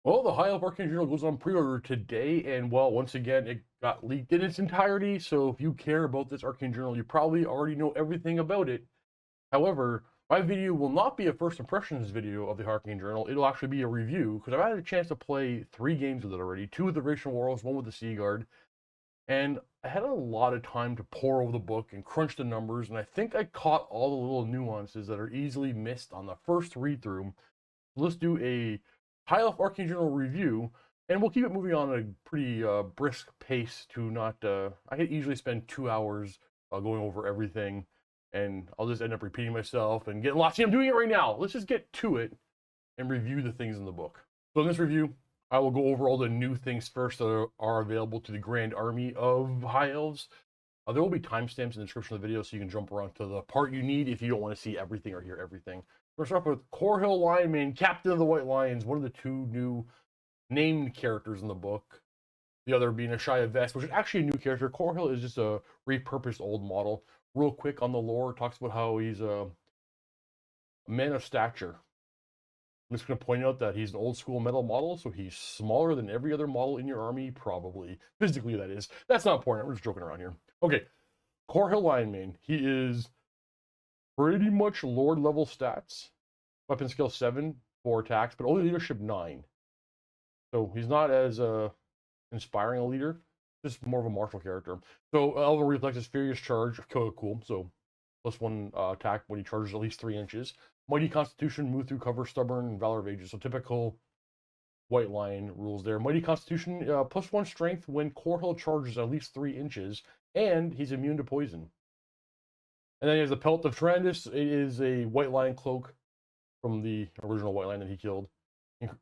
Well, the High Elf Arcane Journal goes on pre-order today, and well, once again, it got leaked in its entirety, so if you care about this Arcane Journal, you probably already know everything about it. However, my video will not be a first impressions video of the Arcane Journal. It'll actually be a review, because I've had a chance to play 3 games with it already, 2 with the Chracian Warhost, 1 with the Sea Guard, and I had a lot of time to pore over the book and crunch the numbers, and I think I caught all the little nuances that are easily missed on the first read-through. Let's do a High Elf Arcane Journal review, and we'll keep it moving on at a pretty brisk pace to not, I could easily spend 2 hours going over everything, and I'll just end up repeating myself and getting lost. See, I'm doing it right now. Let's just get to it and review the things in the book. So in this review, I will go over all the new things first that are available to the Grand Army of High Elves. There will be timestamps in the description of the video so you can jump around to the part you need if you don't want to see everything or hear everything. First off with Korhil Lionmane, Captain of the White Lions, one of the 2 new named characters in the book. The other being Ishaya Vess, which is actually a new character. Korhil is just a repurposed old model. Real quick on the lore, it talks about how he's a man of stature. I'm just going to point out that he's an old school metal model, so he's smaller than every other model in your army, probably. Physically, that is. That's not important. We're just joking around here. Okay, Korhil Lionmane. He is pretty much Lord level stats. Weapon skill 7 for attacks, but only leadership 9. So he's not as inspiring a leader, just more of a martial character. So Elven Reflex is Furious Charge, cool. So +1 attack when he charges at least 3 inches. Mighty Constitution, move through cover, stubborn, Valor of Ages. So typical White Lion rules there. Mighty Constitution, +1 strength when Korhil charges at least 3 inches, and he's immune to poison. And then he has the Pelt of Trandis. It is a White Lion cloak from the original White Lion that he killed.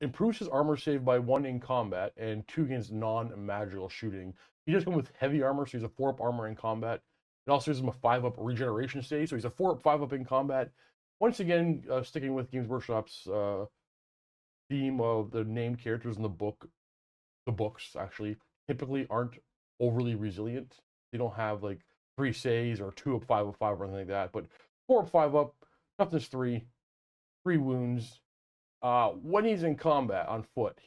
Improves his armor save by 1 in combat and 2 against non-magical shooting. He does come with heavy armor, so he's a 4-up armor in combat. It also gives him a 5-up regeneration save, so he's a 4-up, 5-up in combat. Once again, sticking with Games Workshop's theme of the named characters in the books actually typically aren't overly resilient. They don't have like 3 saves or 2-up, 5-up, 5 or anything like that. But 4-up, 5-up, toughness 3, 3 wounds. When he's in combat on foot,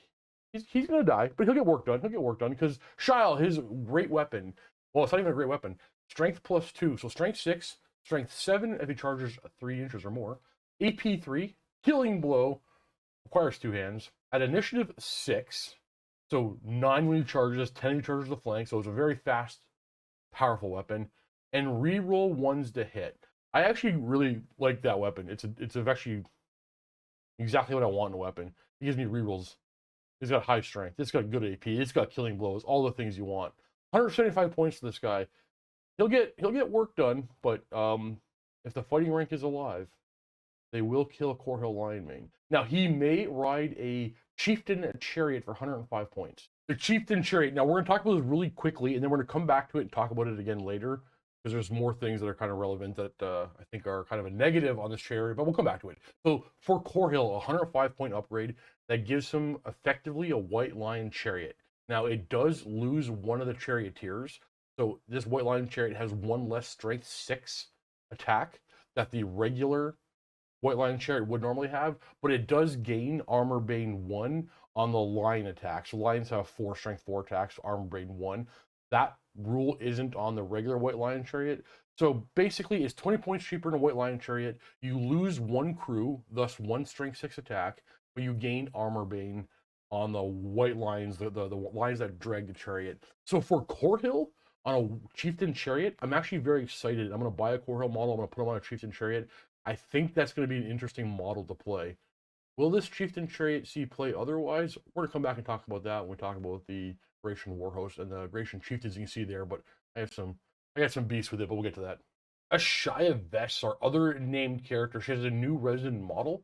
he's gonna die, but he'll get work done. He'll get work done because Shyle, his great weapon. Well, it's not even a great weapon. Strength +2, so strength 6. Strength 7 if he charges 3 inches or more. AP 3, Killing Blow, requires 2 hands. At initiative 6, so 9 when he charges, 10 when he charges the flank, so it's a very fast, powerful weapon. And reroll 1s to hit. I actually really like that weapon. It's actually exactly what I want in a weapon. It gives me rerolls. It's got high strength. It's got good AP. It's got killing blows. All the things you want. 175 points for this guy. He'll get work done, but if the fighting rank is alive, they will kill Korhil Lionmane. Now, he may ride a Chieftain chariot for 105 points. The Chieftain chariot, now we're going to talk about this really quickly, and then we're going to come back to it and talk about it again later, because there's more things that are kind of relevant that I think are kind of a negative on this chariot, but we'll come back to it. So for Korhil, a 105-point upgrade, that gives him effectively a White Lion chariot. Now, it does lose one of the charioteers, so this White Lion chariot has 1 less strength 6 attack that the regular White Lion chariot would normally have, but it does gain Armor Bane 1 on the lion attacks. So lions have 4 strength 4 attacks, Armor Bane 1. That rule isn't on the regular White Lion chariot. So basically, it's 20 points cheaper than a White Lion chariot. You lose 1 crew, thus 1 strength 6 attack, but you gain Armor Bane on the White Lions, the lions that drag the chariot. So for Korhil, on a Chieftain chariot, I'm actually very excited. I'm going to buy a Korhil model. I'm going to put him on a Chieftain chariot. I think that's going to be an interesting model to play. Will this Chieftain chariot see play otherwise? We're going to come back and talk about that when we talk about the Chracian Warhost and the Chracian Chieftains you can see there, but I got some beasts with it, but we'll get to that. Ishaya Vess, our other named character, she has a new resin model,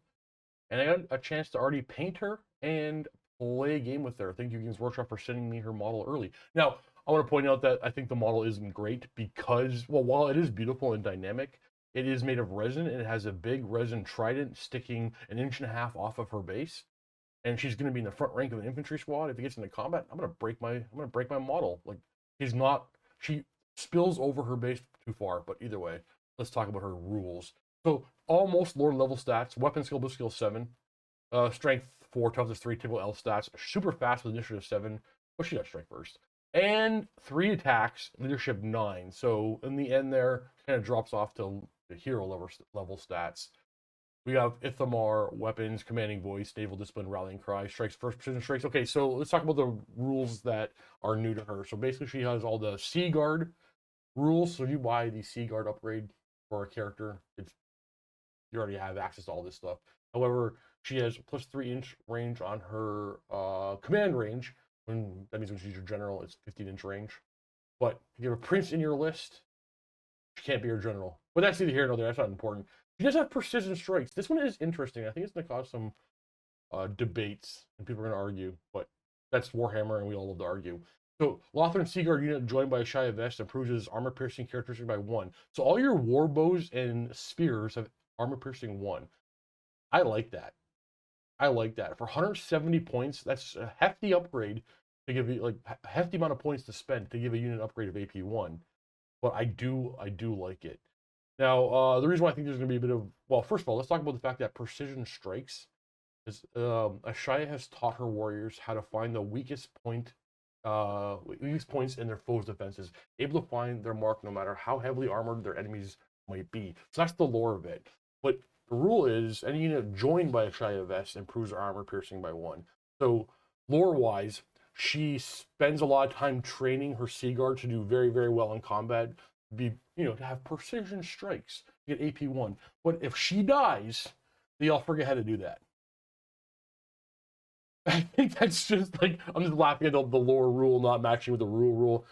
and I got a chance to already paint her and play a game with her. Thank you, Games Workshop, for sending me her model early. Now, I want to point out that I think the model isn't great because, well, while it is beautiful and dynamic, it is made of resin, and it has a big resin trident sticking 1.5 inches off of her base. And she's going to be in the front rank of an infantry squad. If it gets into combat, I'm going to break my model. Like, she spills over her base too far. But either way, let's talk about her rules. So almost Lord level stats. Weapon skill, boost skill 7. Strength 4, toughness 3, typical L stats, super fast with initiative 7, but she got strike first. And 3 attacks, leadership 9. So in the end there, kind of drops off to the hero level stats. We have Ithamar, weapons, commanding voice, naval discipline, rallying cry, strikes, first precision strikes. Okay, so let's talk about the rules that are new to her. So basically she has all the Sea Guard rules. So if you buy the Sea Guard upgrade for a character, you already have access to all this stuff. However, she has plus 3-inch range on her command range. That means when she's your general, it's 15-inch range. But if you have a prince in your list, she can't be your general. But that's neither here nor there. That's not important. She does have precision strikes. This one is interesting. I think it's going to cause some debates, and people are going to argue. But that's Warhammer, and we all love to argue. So, Lothran Seaguard unit joined by Ishaya Vess improves his armor-piercing characteristic by 1. So all your war bows and spears have armor-piercing 1. I like that. I like that. For 170 points, that's a hefty upgrade to give you, like, a hefty amount of points to spend to give a unit an upgrade of AP 1. But I do like it. Now, the reason why I think there's going to be a bit of, well, first of all, let's talk about the fact that precision strikes is, Ishaya has taught her warriors how to find the weakest points in their foes' defenses, able to find their mark no matter how heavily armored their enemies might be. So that's the lore of it. But the rule is any unit joined by Ishaya Vess improves their armor piercing by 1. So lore-wise, she spends a lot of time training her Sea Guard to do very, very well in combat, to have precision strikes, get AP 1. But if she dies, they all forget how to do that. I think that's just like, I'm just laughing at the lore rule not matching with the rule.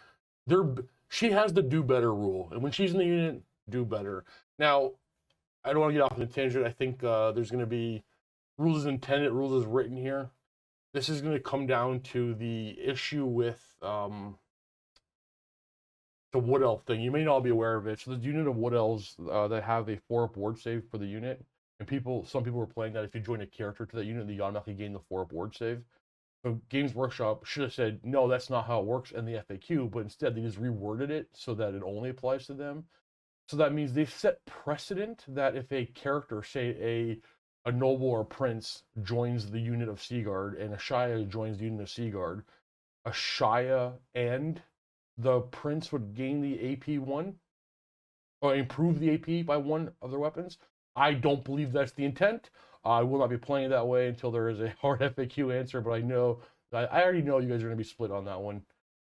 She has the do better rule, and when she's in the unit, do better. Now, I don't want to get off on a tangent. I think there's going to be rules as intended, rules as written here. This is going to come down to the issue with the Wood Elf thing. You may not be aware of it. So there's a unit of Wood Elves that have a 4-up ward save for the unit. And some people were playing that if you join a character to that unit, they automatically gain the 4-up ward save. So Games Workshop should have said, no, that's not how it works in the FAQ, but instead they just reworded it so that it only applies to them. So that means they've set precedent that if a character, say a noble or a prince, joins the unit of Sea Guard, and Ishaya joins the unit of Sea Guard, Ishaya and the prince would gain the AP 1, or improve the AP by 1 of their weapons. I don't believe that's the intent. I will not be playing it that way until there is a hard FAQ answer, but I already know you guys are going to be split on that one.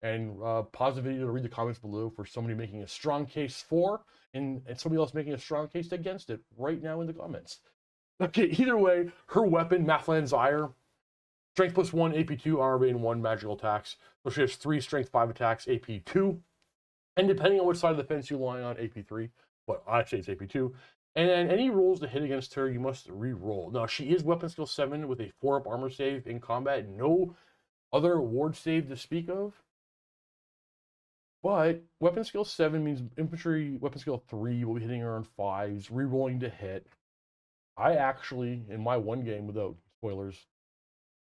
And pause the video to read the comments below for somebody making a strong case for, and somebody else making a strong case against it right now in the comments. Okay, either way, her weapon, Mathland's Ire, strength plus 1, AP 2, armor bane 1, magical attacks. So she has 3 strength 5 attacks, AP 2. And depending on which side of the fence you're lying on, AP 3. But I say it's AP 2. And then any rolls to hit against her, you must re-roll. Now, she is weapon skill 7 with a 4-up armor save in combat. No other ward save to speak of. But weapon skill 7 means infantry weapon skill 3 will be hitting her on 5s, re-rolling to hit. I actually, in my one game, without spoilers,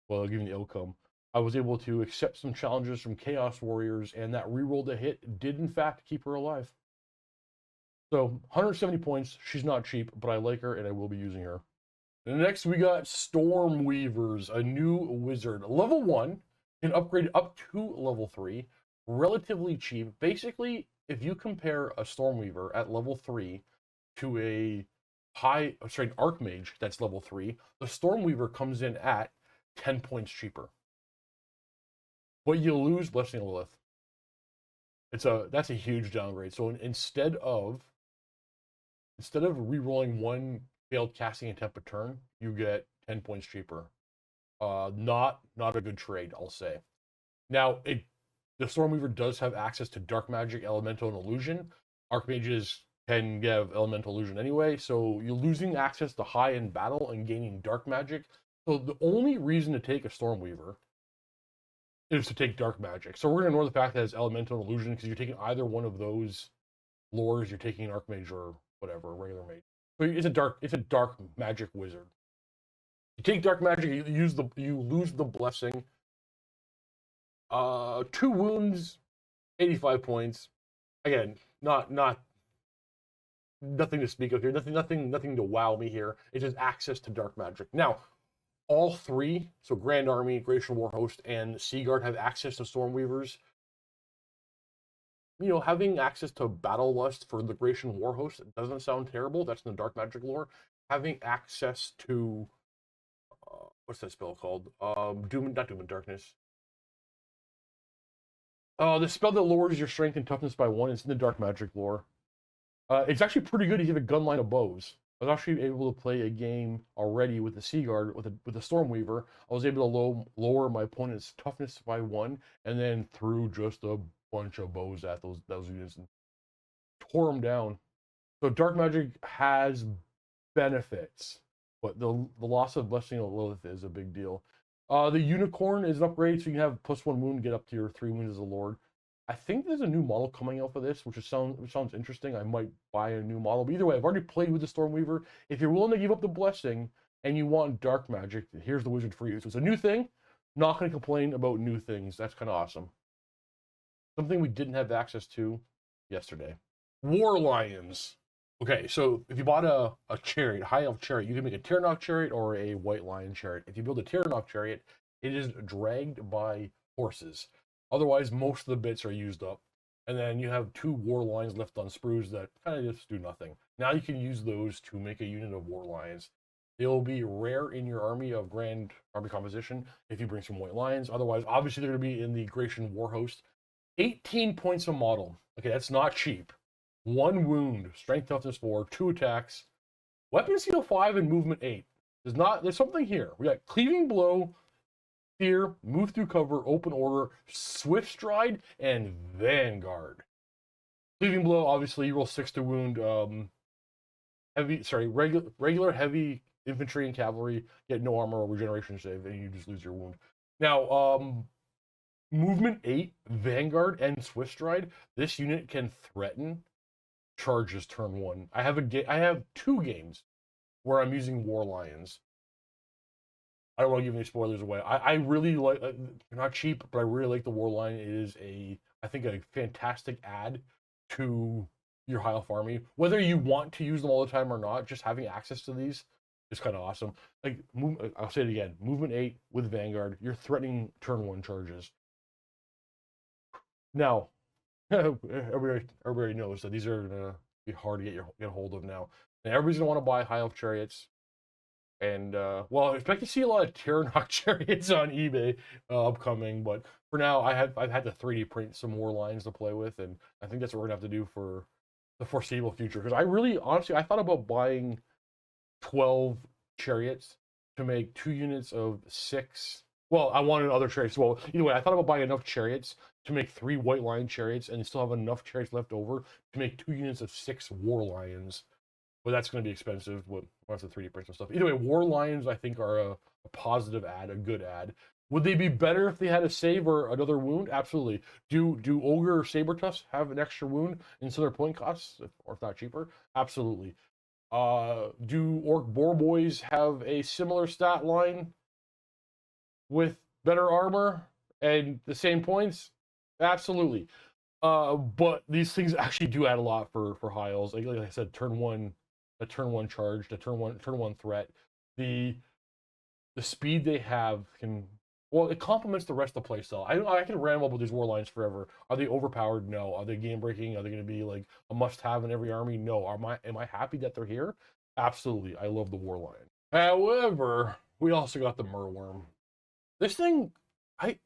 well, giving the outcome, I was able to accept some challenges from Chaos Warriors, and that re-roll to hit did, in fact, keep her alive. So, 170 points. She's not cheap, but I like her, and I will be using her. And next, we got Stormweavers, a new wizard. Level 1 can upgrade up to level 3. Relatively cheap. Basically, if you compare a Stormweaver at level 3 to an Archmage that's level 3, the Stormweaver comes in at 10 points cheaper. But you lose Blessing of Lilith. That's a huge downgrade. So instead of re-rolling 1 failed casting attempt a turn, you get 10 points cheaper. Not a good trade, I'll say. Now, the Stormweaver does have access to Dark Magic, Elemental, and Illusion. Archmages can give Elemental Illusion anyway, so you're losing access to high in battle and gaining Dark Magic. So the only reason to take a Stormweaver is to take Dark Magic. So we're going to ignore the fact that it's Elemental and Illusion, because you're taking either one of those lores, you're taking an Archmage or whatever, a regular mage. So it's a dark magic wizard. You take Dark Magic, you lose the Blessing. 2 wounds, 85 points. Again, nothing to speak of here. Nothing to wow me here. It's just access to Dark Magic. Now, all three, so Grand Army, Chracian Warhost, and Sea Guard have access to Stormweavers. You know, having access to Battle Lust for the Chracian Warhost doesn't sound terrible. That's in the Dark Magic lore. Having access to what's that spell called? Not Doom and Darkness. The spell that lowers your strength and toughness by 1 is in the Dark Magic lore. It's actually pretty good if you have a gun line of bows. I was actually able to play a game already with the Sea Guard, with the Stormweaver. I was able to lower my opponent's toughness by 1, and then threw just a bunch of bows at those units and tore them down. So Dark Magic has benefits, but the loss of Blessing of Lilith is a big deal. The Unicorn is an upgrade, so you can have +1 wound, get up to your 3 wounds as a Lord. I think there's a new model coming out for this, which sounds interesting. I might buy a new model. But either way, I've already played with the Stormweaver. If you're willing to give up the Blessing and you want Dark Magic, here's the wizard for you. So it's a new thing. Not going to complain about new things. That's kind of awesome. Something we didn't have access to yesterday. War Lions. Okay, so if you bought a chariot, high elf chariot, you can make a Tyrannok chariot or a White Lion chariot. If you build a Tyrannok chariot, it is dragged by horses. Otherwise, most of the bits are used up. And then you have 2 War Lions left on sprues that kind of just do nothing. Now you can use those to make a unit of War Lions. They will be rare in your army of Grand Army composition if you bring some White Lions. Otherwise, obviously, they're going to be in the Chracian Warhost. 18 points a model. Okay, that's not cheap. 1 wound, strength toughness 4, 2 attacks, weapon skill 5, and movement 8. There's something here. We got cleaving blow, fear, move through cover, open order, swift stride, and vanguard. Cleaving blow, obviously, you roll 6 to wound. Regular heavy infantry and cavalry get no armor or regeneration save, and you just lose your wound. Now, movement 8, vanguard, and swift stride. This unit can threaten charges turn 1. I have 2 games where I'm using War Lions. I don't want to give any spoilers away. I really like, they're not cheap, but I really like the War Lion. It is I think a fantastic add to your high elf army. Whether you want to use them all the time or not, just having access to these is kind of awesome. Like, I'll say it again, movement 8 with Vanguard, you're threatening turn 1 charges. Now, everybody knows that these are gonna be hard to get a hold of now. And everybody's gonna want to buy high elf chariots. And well, I expect to see a lot of Tyrannok chariots on eBay upcoming. But for now, I've had to 3D print some more lines to play with, and I think that's what we're gonna have to do for the foreseeable future. Because honestly, I thought about buying 12 chariots to make 2 units of 6. Well, I wanted other chariots. Well, either way, I thought about buying enough chariots to make 3 White Lion chariots, and still have enough chariots left over to make 2 units of 6 War Lions. But that's going to be expensive. Once the 3D prints and stuff. Either way, War Lions I think are a positive add, a good add. Would they be better if they had a save or another wound? Absolutely. Do Ogre or Sabertusk have an extra wound instead of their point costs, or if not cheaper? Absolutely. Do Orc Boar Boys have a similar stat line with better armor and the same points? Absolutely. But these things actually do add a lot for high elves. Like I said, turn 1 charge, the turn one threat. The speed they have it complements the rest of the playstyle. I can ramble about these War Lions forever. Are they overpowered? No. Are they game breaking? Are they going to be like a must-have in every army? No. Am I happy that they're here? Absolutely. I love the War Lion. However, we also got the Merwyrm. This thing, like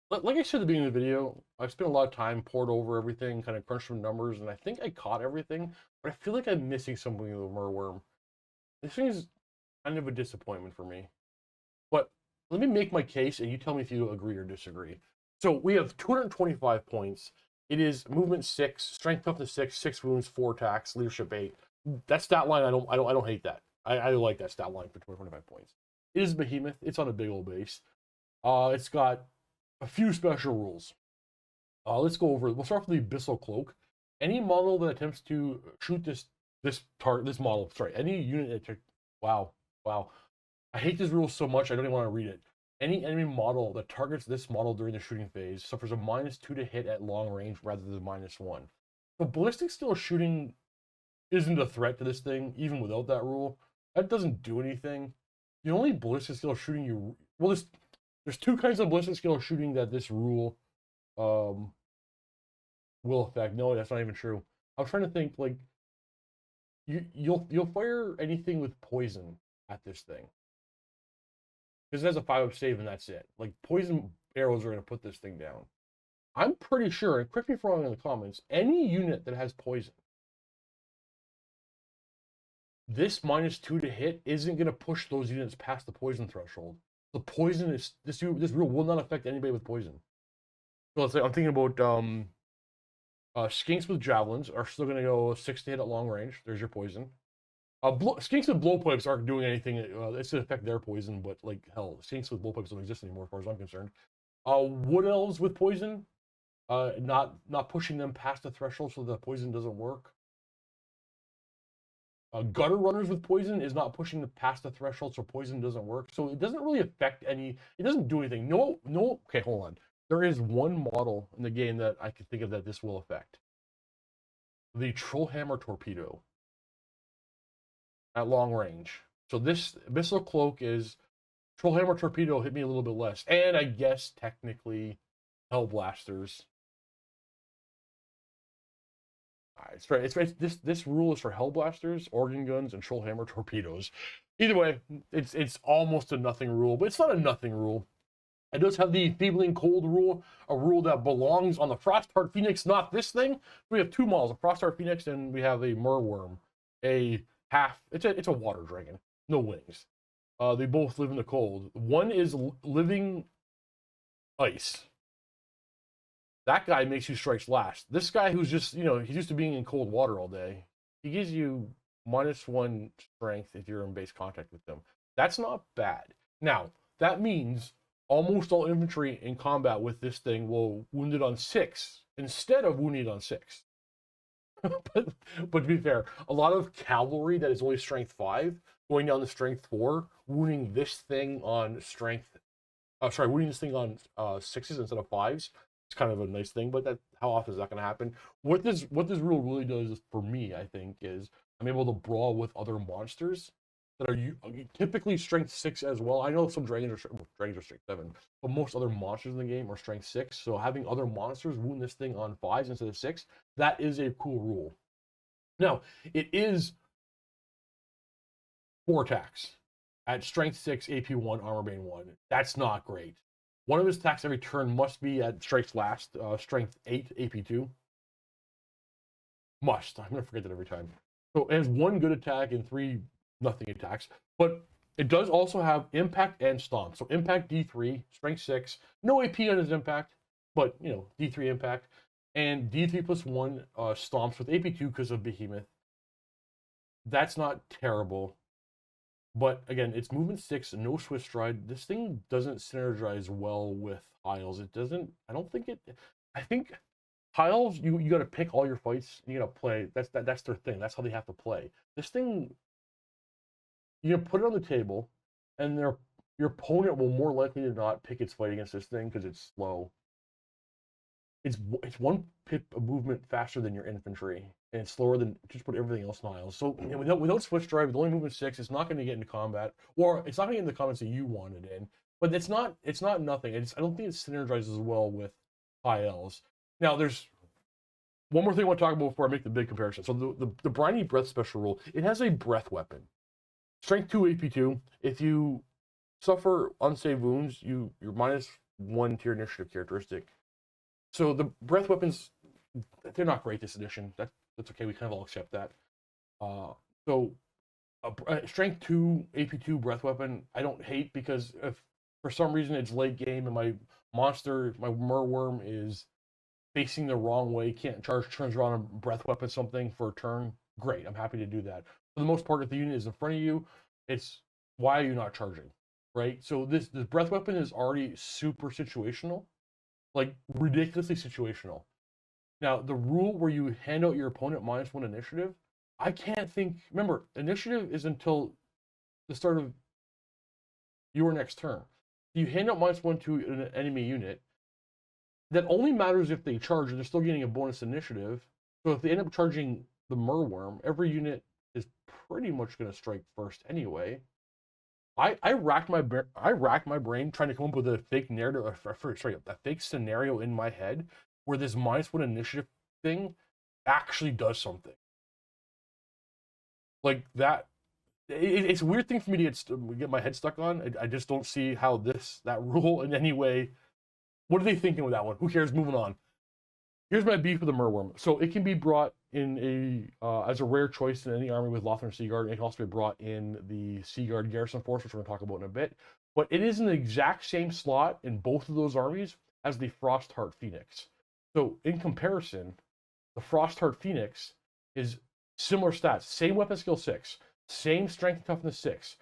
I said at the beginning of the video, I've spent a lot of time, poured over everything, kind of crunched some numbers, and I think I caught everything, but I feel like I'm missing something with the Merwyrm. This thing is kind of a disappointment for me. But let me make my case, and you tell me if you agree or disagree. So we have 225 points. It is movement 6, strength toughness 6, 6 wounds, 4 attacks, leadership 8. That stat line, I don't hate that. I like that stat line for 225 points. It is behemoth. It's on a big old base. It's got a few special rules. Let's go over. We'll start with the Abyssal Cloak. Any model that attempts to shoot any unit that wow. I hate this rule so much I don't even want to read it. Any enemy model that targets this model during the shooting phase suffers a -2 to hit at long range rather than -1. So ballistic steel shooting isn't a threat to this thing, even without that rule. That doesn't do anything. The only ballistic skill shooting you, well, there's two kinds of ballistic skill shooting that this rule will affect. No, that's not even true. I was trying to think, like, you'll fire anything with poison at this thing because it has a 5-up save and that's it. Like, poison arrows are going to put this thing down. I'm pretty sure, and correct me if I'm wrong in the comments, any unit that has poison, this -2 to hit isn't going to push those units past the poison threshold. The poison is this rule will not affect anybody with poison. So let's say I'm thinking about skinks with javelins are still going to go 6 to hit at long range. There's your poison. Skinks with blowpipes aren't doing anything. It's to affect their poison, but like hell, skinks with blowpipes don't exist anymore, as far as I'm concerned. Wood elves with poison, not pushing them past the threshold so the poison doesn't work. Gutter runners with poison is not pushing them past the threshold so poison doesn't work. So it doesn't really affect any. It doesn't do anything. No. Okay, hold on. There is one model in the game that I can think of that this will affect. The Trollhammer Torpedo at long range. So this Abyssal Cloak is Trollhammer Torpedo hit me a little bit less. And I guess technically Hellblasters. It's right. This rule is for Hellblasters, organ guns, and Trollhammer Torpedoes. Either way, it's almost a nothing rule, but it's not a nothing rule. It does have the Feebling Cold rule, a rule that belongs on the Frostheart Phoenix, not this thing. We have two models, a Frostheart Phoenix, and we have a Merwyrm, it's a water dragon, no wings. They both live in the cold. One is living ice. That guy makes you strikes last. This guy who's just, he's used to being in cold water all day, he gives you -1 strength if you're in base contact with them. That's not bad. Now, that means almost all infantry in combat with this thing will wounded on 6 instead of wounded on 6. but to be fair, a lot of cavalry that is only strength 5 going down to strength 4, wounding this thing on strength. Wounding this thing on 6s instead of 5s. It's kind of a nice thing, but how often is that going to happen? What this rule really does for me, I think, is I'm able to brawl with other monsters that are typically strength 6 as well. I know some dragons are strength 7, but most other monsters in the game are strength 6. So having other monsters wound this thing on 5s instead of 6, that is a cool rule. Now, it is 4 attacks at strength 6, AP 1, armor bane 1. That's not great. One of his attacks every turn must be at strikes last, strength 8, AP 2. Must. I'm going to forget that every time. So it has 1 good attack and 3 nothing attacks, but it does also have impact and stomp. So impact D3, strength 6, no AP on his impact, but D3 impact, and D3 plus 1 stomps with AP 2 because of Behemoth. That's not terrible, but again, it's movement 6, no Swift Stride. This thing doesn't synergize well with Hiles. It doesn't. I don't think it. I think Hiles, you got to pick all your fights. You got to play. That's their thing. That's how they have to play. This thing, you put it on the table, and your opponent will more likely to not pick its fight against this thing because it's slow. It's 1 pip of movement faster than your infantry, and it's slower than just put everything else in Hiles. So without Swift Stride, with only movement 6, it's not going to get into combat, or it's not going to get into combats that you want it in. But it's not nothing. I don't think it synergizes well with high elves. Now, there's one more thing I want to talk about before I make the big comparison. So the Briny Breath special rule, it has a breath weapon. Strength 2, AP 2. If you suffer unsaved wounds, you're -1 to your initiative characteristic. So the breath weapons, they're not great this edition. That's okay. We kind of all accept that. So a strength 2, AP 2 breath weapon, I don't hate, because if for some reason it's late game and my Merwyrm is facing the wrong way, can't charge, turns around and breath weapon something for a turn, great. I'm happy to do that. For the most part, if the unit is in front of you, it's why are you not charging, right? So this breath weapon is already super situational, like ridiculously situational. Now, the rule where you hand out your opponent -1 initiative, I can't think. Remember, initiative is until the start of your next turn. You hand out -1 to an enemy unit. That only matters if they charge, and they're still getting a bonus initiative. So if they end up charging the Merwyrm, every unit is pretty much going to strike first anyway. I racked my brain trying to come up with a fake narrative, sorry, a fake scenario in my head where this -1 initiative thing actually does something like that. It's a weird thing for me to get my head stuck on. I just don't see how that rule in any way. What are they thinking with that one? Who cares? Moving on. Here's my beef with the Merwyrm. So it can be brought in as a rare choice in any army with Lothar Sea Guard. It can also be brought in the Sea Guard Garrison Force, which we're going to talk about in a bit. But it is in the exact same slot in both of those armies as the Frostheart Phoenix. So in comparison, the Frostheart Phoenix is similar stats, same weapon skill 6, same strength and toughness 6,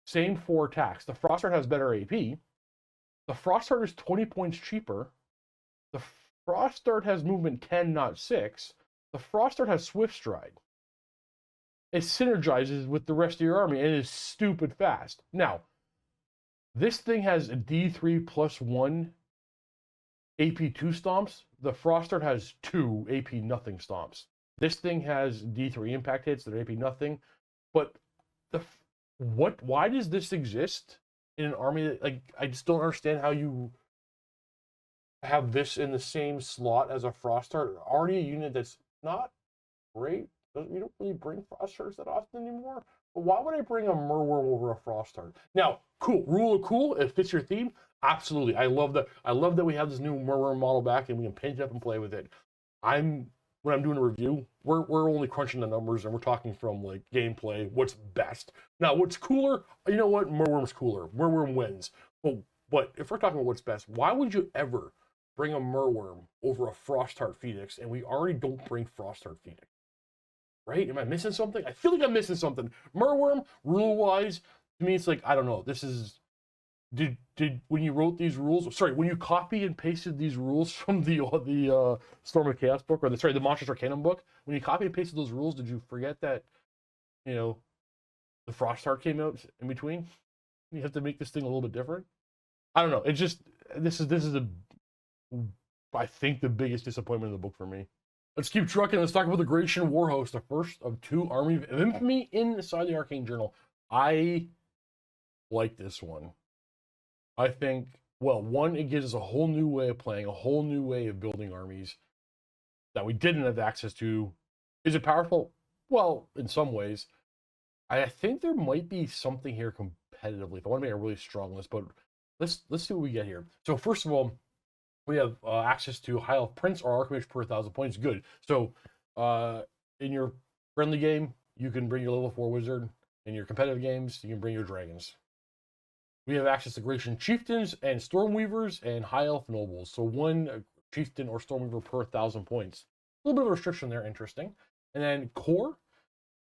same 4 attacks. The Frostheart has better AP. The Frostheart is 20 points cheaper. The Frostheart has movement 10, not 6. The Frostheart has Swift Stride. It synergizes with the rest of your army and is stupid fast. Now, this thing has a D3 plus 1 AP 2 stomps. The Frostheart has 2 AP nothing stomps. This thing has D3 impact hits that are AP nothing. But why does this exist in an army that, like, I just don't understand how you have this in the same slot as a Frostheart. Already a unit that's not great. You don't really bring Frosthearts that often anymore. But why would I bring a Merwyrm over a Frostheart? Now, cool. Rule of cool. It fits your theme. Absolutely. I love that. I love that we have this new Merwyrm model back and we can paint it up and play with it. When I'm doing a review, we're only crunching the numbers and we're talking from like gameplay, what's best. Now, what's cooler? You know what? Merwyrm's cooler. Merwyrm wins. But if we're talking about what's best, why would you ever bring a Merwyrm over a Frostheart Phoenix, and we already don't bring Frostheart Phoenix? Right? Am I missing something? I feel like I'm missing something. Merwyrm, rule-wise, to me, it's like, I don't know. This is... Did when you wrote these rules... Sorry, when you copy and pasted these rules from the Storm of Chaos book, or the Monsters Arcanum book, when you copy and pasted those rules, did you forget that, you know, the Frostheart came out in between? You have to make this thing a little bit different? I don't know. It's just... This is I think the biggest disappointment in the book for me. Let's keep trucking. Let's talk about the Chracian Warhost, the first of 2 Army of Infamy inside the Arcane Journal. I like this one. I think, well, one, it gives us a whole new way of playing, a whole new way of building armies that we didn't have access to. Is it powerful? Well, in some ways. I think there might be something here competitively, if I want to make a really strong list, but let's see what we get here. So first of all, we have access to High Elf Prince or Archmage per 1,000 points. Good. So in your friendly game, you can bring your level 4 wizard. In your competitive games, you can bring your dragons. We have access to Chracian Chieftains and Stormweavers and High Elf Nobles. So 1 Chieftain or Stormweaver per 1,000 points. A little bit of a restriction there, interesting. And then Core,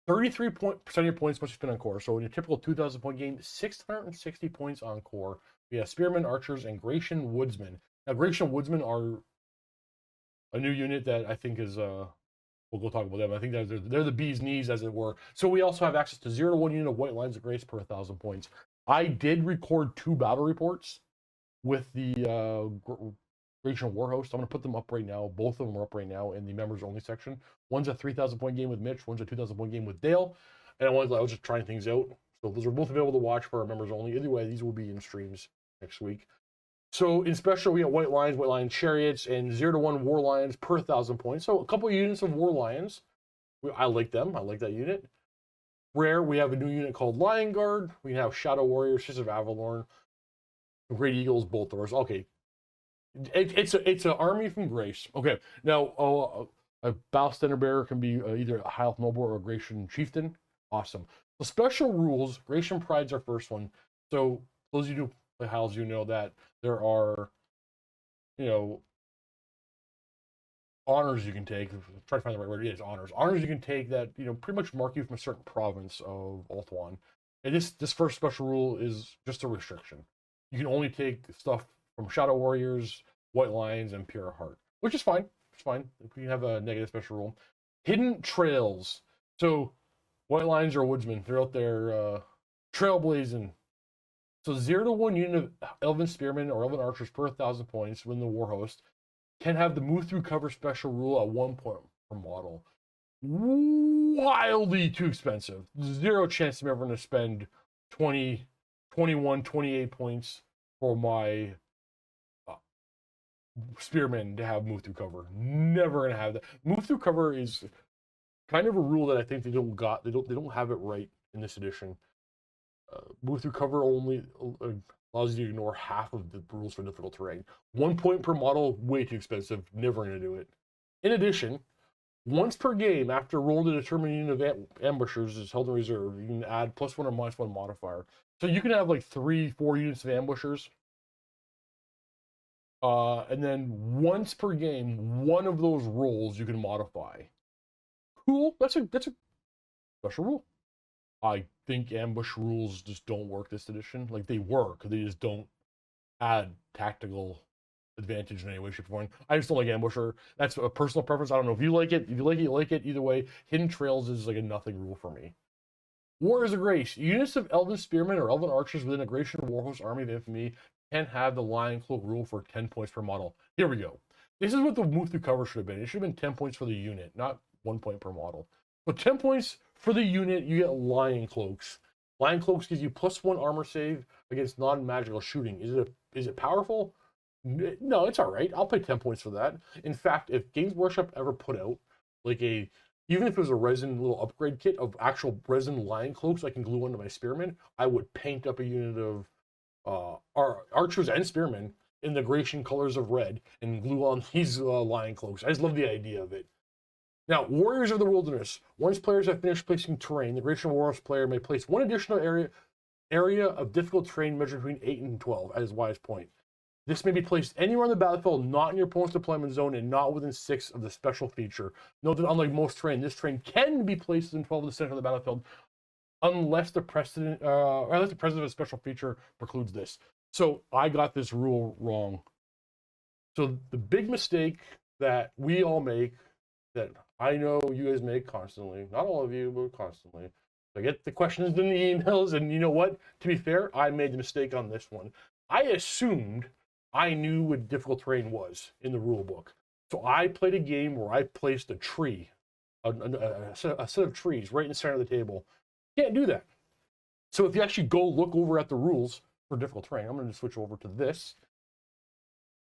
33% of your points must be spent on Core. So in a typical 2,000 point game, 660 points on Core. We have Spearmen, Archers, and Chracian Woodsmen. Now, Chracian Woodsmen are a new unit that I think is, we'll go talk about them. I think they're the bee's knees, as it were. So we also have access to 0 to 1 unit of White Lines of Grace per 1,000 points. I did record 2 battle reports with the Chracian Warhost. I'm going to put them up right now. Both of them are up right now in the members only section. One's a 3,000 point game with Mitch. One's a 2,000 point game with Dale. And I was just trying things out. So those are both available to watch for our members only. Either way, these will be in streams next week. So in special, we have White Lion Chariots, and 0 to 1 War Lions per 1,000 points. So a couple of units of War Lions. I like them. I like that unit. Rare, we have a new unit called Lion Guard. We have Shadow Warriors, Sisters of Avalorn, Great Eagles, Bolt Doors. Okay. It's an army from Grace. Okay. Now, a Battle Standard Bearer can be either a High Elf Noble or a Chracian Chieftain. Awesome. The special rules, Chracian Pride's our first one. So those of you who play High Elves, you know that there are, you know, honors you can take. Try to find the right word. It is honors. Honors you can take that, you know, pretty much mark you from a certain province of Ulthuan. And this first special rule is just a restriction. You can only take stuff from Shadow Warriors, White Lions, and Pure Heart, which is fine. It's fine. We can have a negative special rule. Hidden Trails. So White Lions are woodsmen. They're out there trailblazing. So 0 to 1 unit of Elven Spearmen or Elven Archers per 1,000 points within the Warhost can have the move through cover special rule at 1 point per model. Wildly too expensive. 0 chance I'm ever going to spend 20, 21, 28 points for my spearmen to have move through cover. Never gonna have that. Move through cover is kind of a rule that I think they don't have it right in this edition. Move through cover only allows you to ignore half of the rules for difficult terrain. 1 point per model, way too expensive. Never gonna do it. In addition, once per game, after rolling to determine unit of ambushers is held in reserve, you can add +1 or -1 modifier. So you can have like 3-4 units of ambushers. And then once per game, one of those rolls you can modify. Cool. That's a special rule. I think ambush rules just don't work this edition. Like, they work, they just don't add tactical advantage in any way, shape, or form. I just don't like ambusher. That's a personal preference. I don't know if you like it. If you like it, you like it. Either way, hidden trails is like a nothing rule for me. Warriors of Grace. Units of Elven Spearmen or Elven Archers within a Chracian Warhost army of infamy can have the Lion Cloak rule for 10 points per model. Here we go. This is what the move through cover should have been. It should have been 10 points for the unit, not 1 point per model. So 10 points for the unit, you get Lion Cloaks. Lion Cloaks gives you +1 armor save against non-magical shooting. Is it powerful? No, it's all right. I'll pay 10 points for that. In fact, if Games Workshop ever put out like even if it was a resin little upgrade kit of actual resin Lion Cloaks I can glue onto my spearmen, I would paint up a unit of archers and spearmen in the Chracian colors of red and glue on these Lion Cloaks. I just love the idea of it. Now, Warriors of the Wilderness. Once players have finished placing terrain, the Chracian Warhost player may place one additional area of difficult terrain measured between 8 and 12 at his widest point. This may be placed anywhere on the battlefield, not in your opponent's deployment zone, and not within 6 of the special feature. Note that unlike most terrain, this terrain can be placed in 12 of the center of the battlefield, unless the precedent of a special feature precludes this. So I got this rule wrong. So the big mistake that we all make, that I know you guys make constantly, not all of you, but constantly. I get the questions in the emails, and you know what? To be fair, I made the mistake on this one. I assumed I knew what difficult terrain was in the rule book. So I played a game where I placed a tree, a set of trees right in the center of the table. Can't do that. So if you actually go look over at the rules for difficult terrain, I'm going to switch over to this.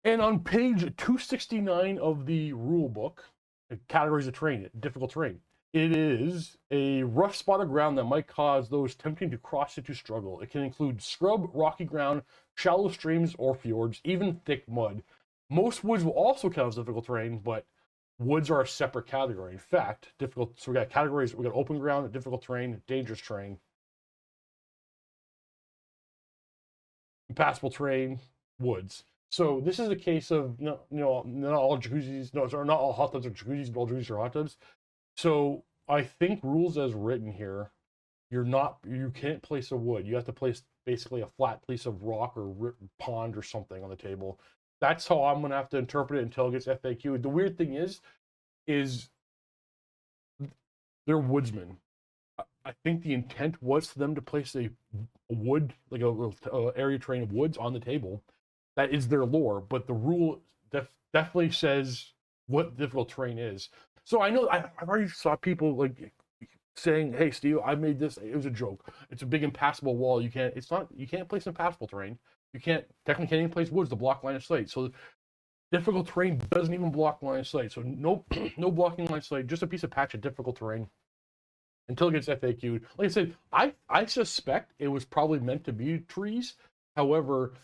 And on page 269 of the rule book, categories of terrain, difficult terrain, it is a rough spot of ground that might cause those attempting to cross it to struggle. It can include scrub, rocky ground, shallow streams or fjords, even thick mud. Most woods will also count as difficult terrain, but woods are a separate category. In fact, difficult. So we got categories. We got open ground, difficult terrain, dangerous terrain, impassable terrain, woods. So this is a case of not all jacuzzis, not all hot tubs are jacuzzis, but all jacuzzis are hot tubs. So I think rules as written here, you can't place a wood. You have to place basically a flat piece of rock or pond or something on the table. That's how I'm gonna have to interpret it until it gets FAQ. The weird thing is they're woodsmen. I think the intent was for them to place a wood, like a area terrain of woods on the table. That is their lore, but the rule definitely says what difficult terrain is. So I know I've already saw people like saying, "Hey, Steve, I made this. It was a joke. It's a big impassable wall. You can't place impassable terrain. You technically can't even place woods to block line of sight. So difficult terrain doesn't even block line of sight. So no blocking line of sight. Just a piece of patch of difficult terrain until it gets FAQ'd. Like I said, I suspect it was probably meant to be trees. However,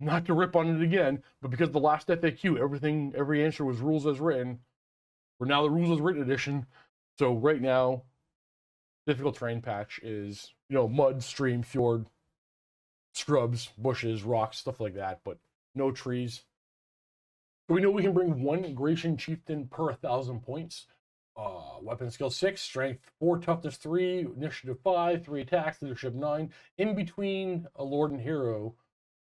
not to rip on it again, but because the last FAQ, every answer was rules as written. We're now the rules as written edition. So right now, difficult terrain patch is, mud, stream, fjord, scrubs, bushes, rocks, stuff like that, but no trees. So we know we can bring 1 Chracian Chieftain per 1,000 points. Weapon skill 6, strength 4, toughness 3, initiative 5, 3 attacks, leadership 9. In between a lord and hero,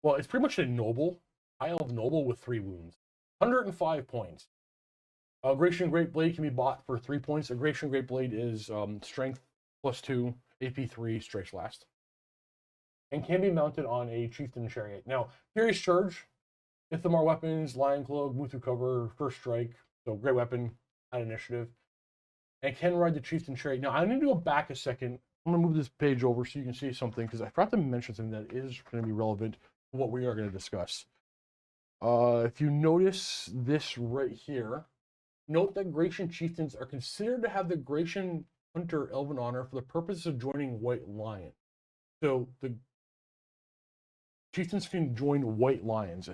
well, it's pretty much a noble, high elf noble with 3 wounds. 105 points. A Chracian Great Blade can be bought for 3 points. A Chracian Great Blade is strength +2, AP 3, strikes last, and can be mounted on a Chieftain Chariot. Now, Furious Charge, Ithamar weapons, Lion Cloak, move through cover, first strike, so great weapon at initiative, and can ride the Chieftain Chariot. Now, I need to go back a second I'm going to move this page over so you can see something, because I forgot to mention something that is going to be relevant to what we are going to discuss. If you notice this right here, note that Chracian Chieftains are considered to have the Chracian Hunter Elven honor for the purpose of joining White Lion. So the Chieftains can join White Lions.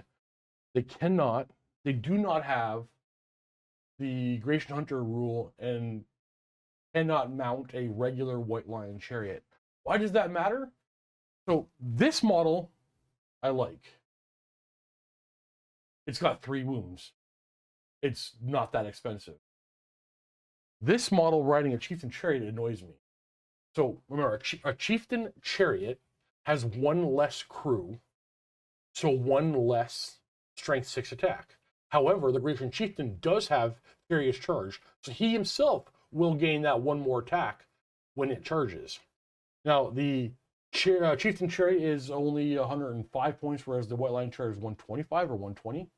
They do not have the Chracian Hunter rule and cannot mount a regular White Lion chariot. Why does that matter? So this model I like. It's got 3 wounds. It's not that expensive. This model riding a Chieftain chariot annoys me. So remember, a Chieftain chariot has 1 less crew, so 1 less strength 6 attack. However, the Chracian Chieftain does have Furious Charge, so he himself will gain that 1 more attack when it charges. Now, the Chieftain chariot is only 105 points, whereas the White Lion chariot is 125 or 120.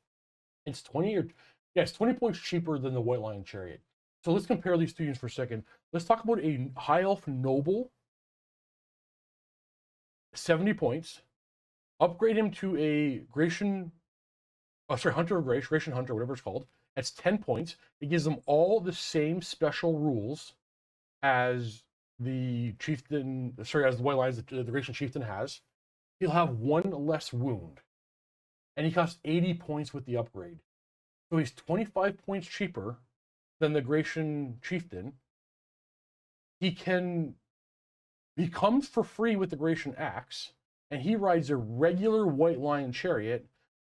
It's 20 points cheaper than the White Lion chariot. So let's compare these 2 units for a second. Let's talk about a High Elf Noble, 70 points. Upgrade him to a Chracian, Hunter of Grace, Chracian Hunter, whatever it's called. That's 10 points. It gives them all the same special rules as the Chieftain, as the White Lions, the Chracian Chieftain has. He'll have 1 less wound. And he costs 80 points with the upgrade. So he's 25 points cheaper than the Chracian Chieftain. He comes for free with the Chracian Axe, and he rides a regular White Lion chariot,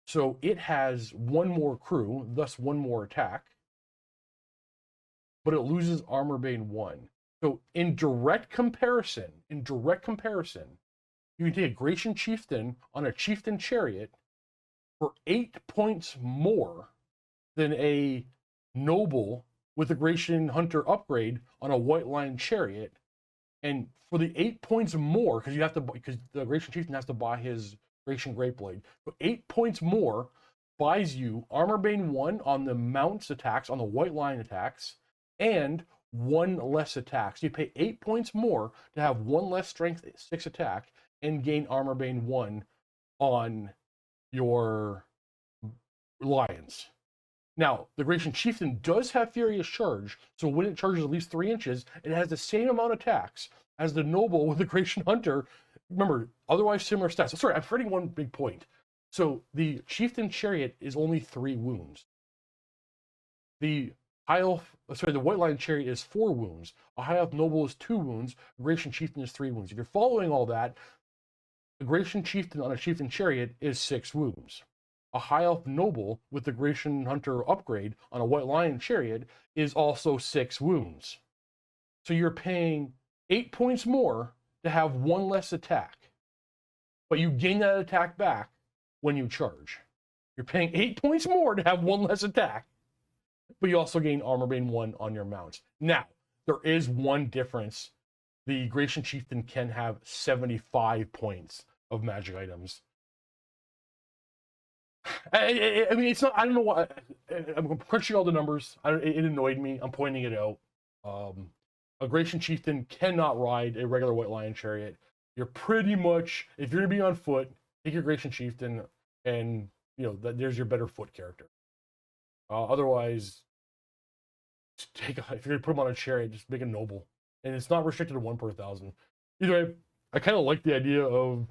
so it has 1 more crew, thus 1 more attack, but it loses Armor Bane 1. So in direct comparison, you can take a Chracian Chieftain on a Chieftain chariot for 8 points more than a Noble with a Chracian Hunter upgrade on a White Lion chariot. And for the 8 points more, because the Chracian Chieftain has to buy his Chracian Greatblade, so 8 points more buys you Armor Bane 1 on the mounts attacks, on the White Lion attacks, and 1 less attack. So you pay 8 points more to have 1 less strength 6 attack and gain Armor Bane 1 on your Lions. Now, the Chracian Chieftain does have Furious Charge, so when it charges at least 3 inches, it has the same amount of attacks as the Noble with the Chracian Hunter. Remember, otherwise similar stats. Sorry, I'm forgetting one big point. So the Chieftain Chariot is only 3 wounds. The White Lion Chariot is 4 wounds. A High Elf Noble is 2 wounds. A Chracian Chieftain is 3 wounds. If you're following all that, the Chracian Chieftain on a Chieftain Chariot is 6 wounds. A High Elf Noble with the Chracian Hunter upgrade on a White Lion chariot is also 6 wounds. So you're paying 8 points more to have 1 less attack, but you gain that attack back when you charge. You're paying 8 points more to have 1 less attack, but you also gain Armor Bane 1 on your mounts. Now, there is one difference. The Chracian Chieftain can have 75 points of magic items. I mean, it's not, I don't know why. I'm crunching all the numbers. It annoyed me. I'm pointing it out. A Chracian Chieftain cannot ride a regular White Lion chariot. You're pretty much, if you're going to be on foot, take your Chracian Chieftain, and, there's your better foot character. Otherwise, if you're going to put him on a chariot, just make a Noble. And it's not restricted to 1 per 1,000. Either way, I kind of like the idea of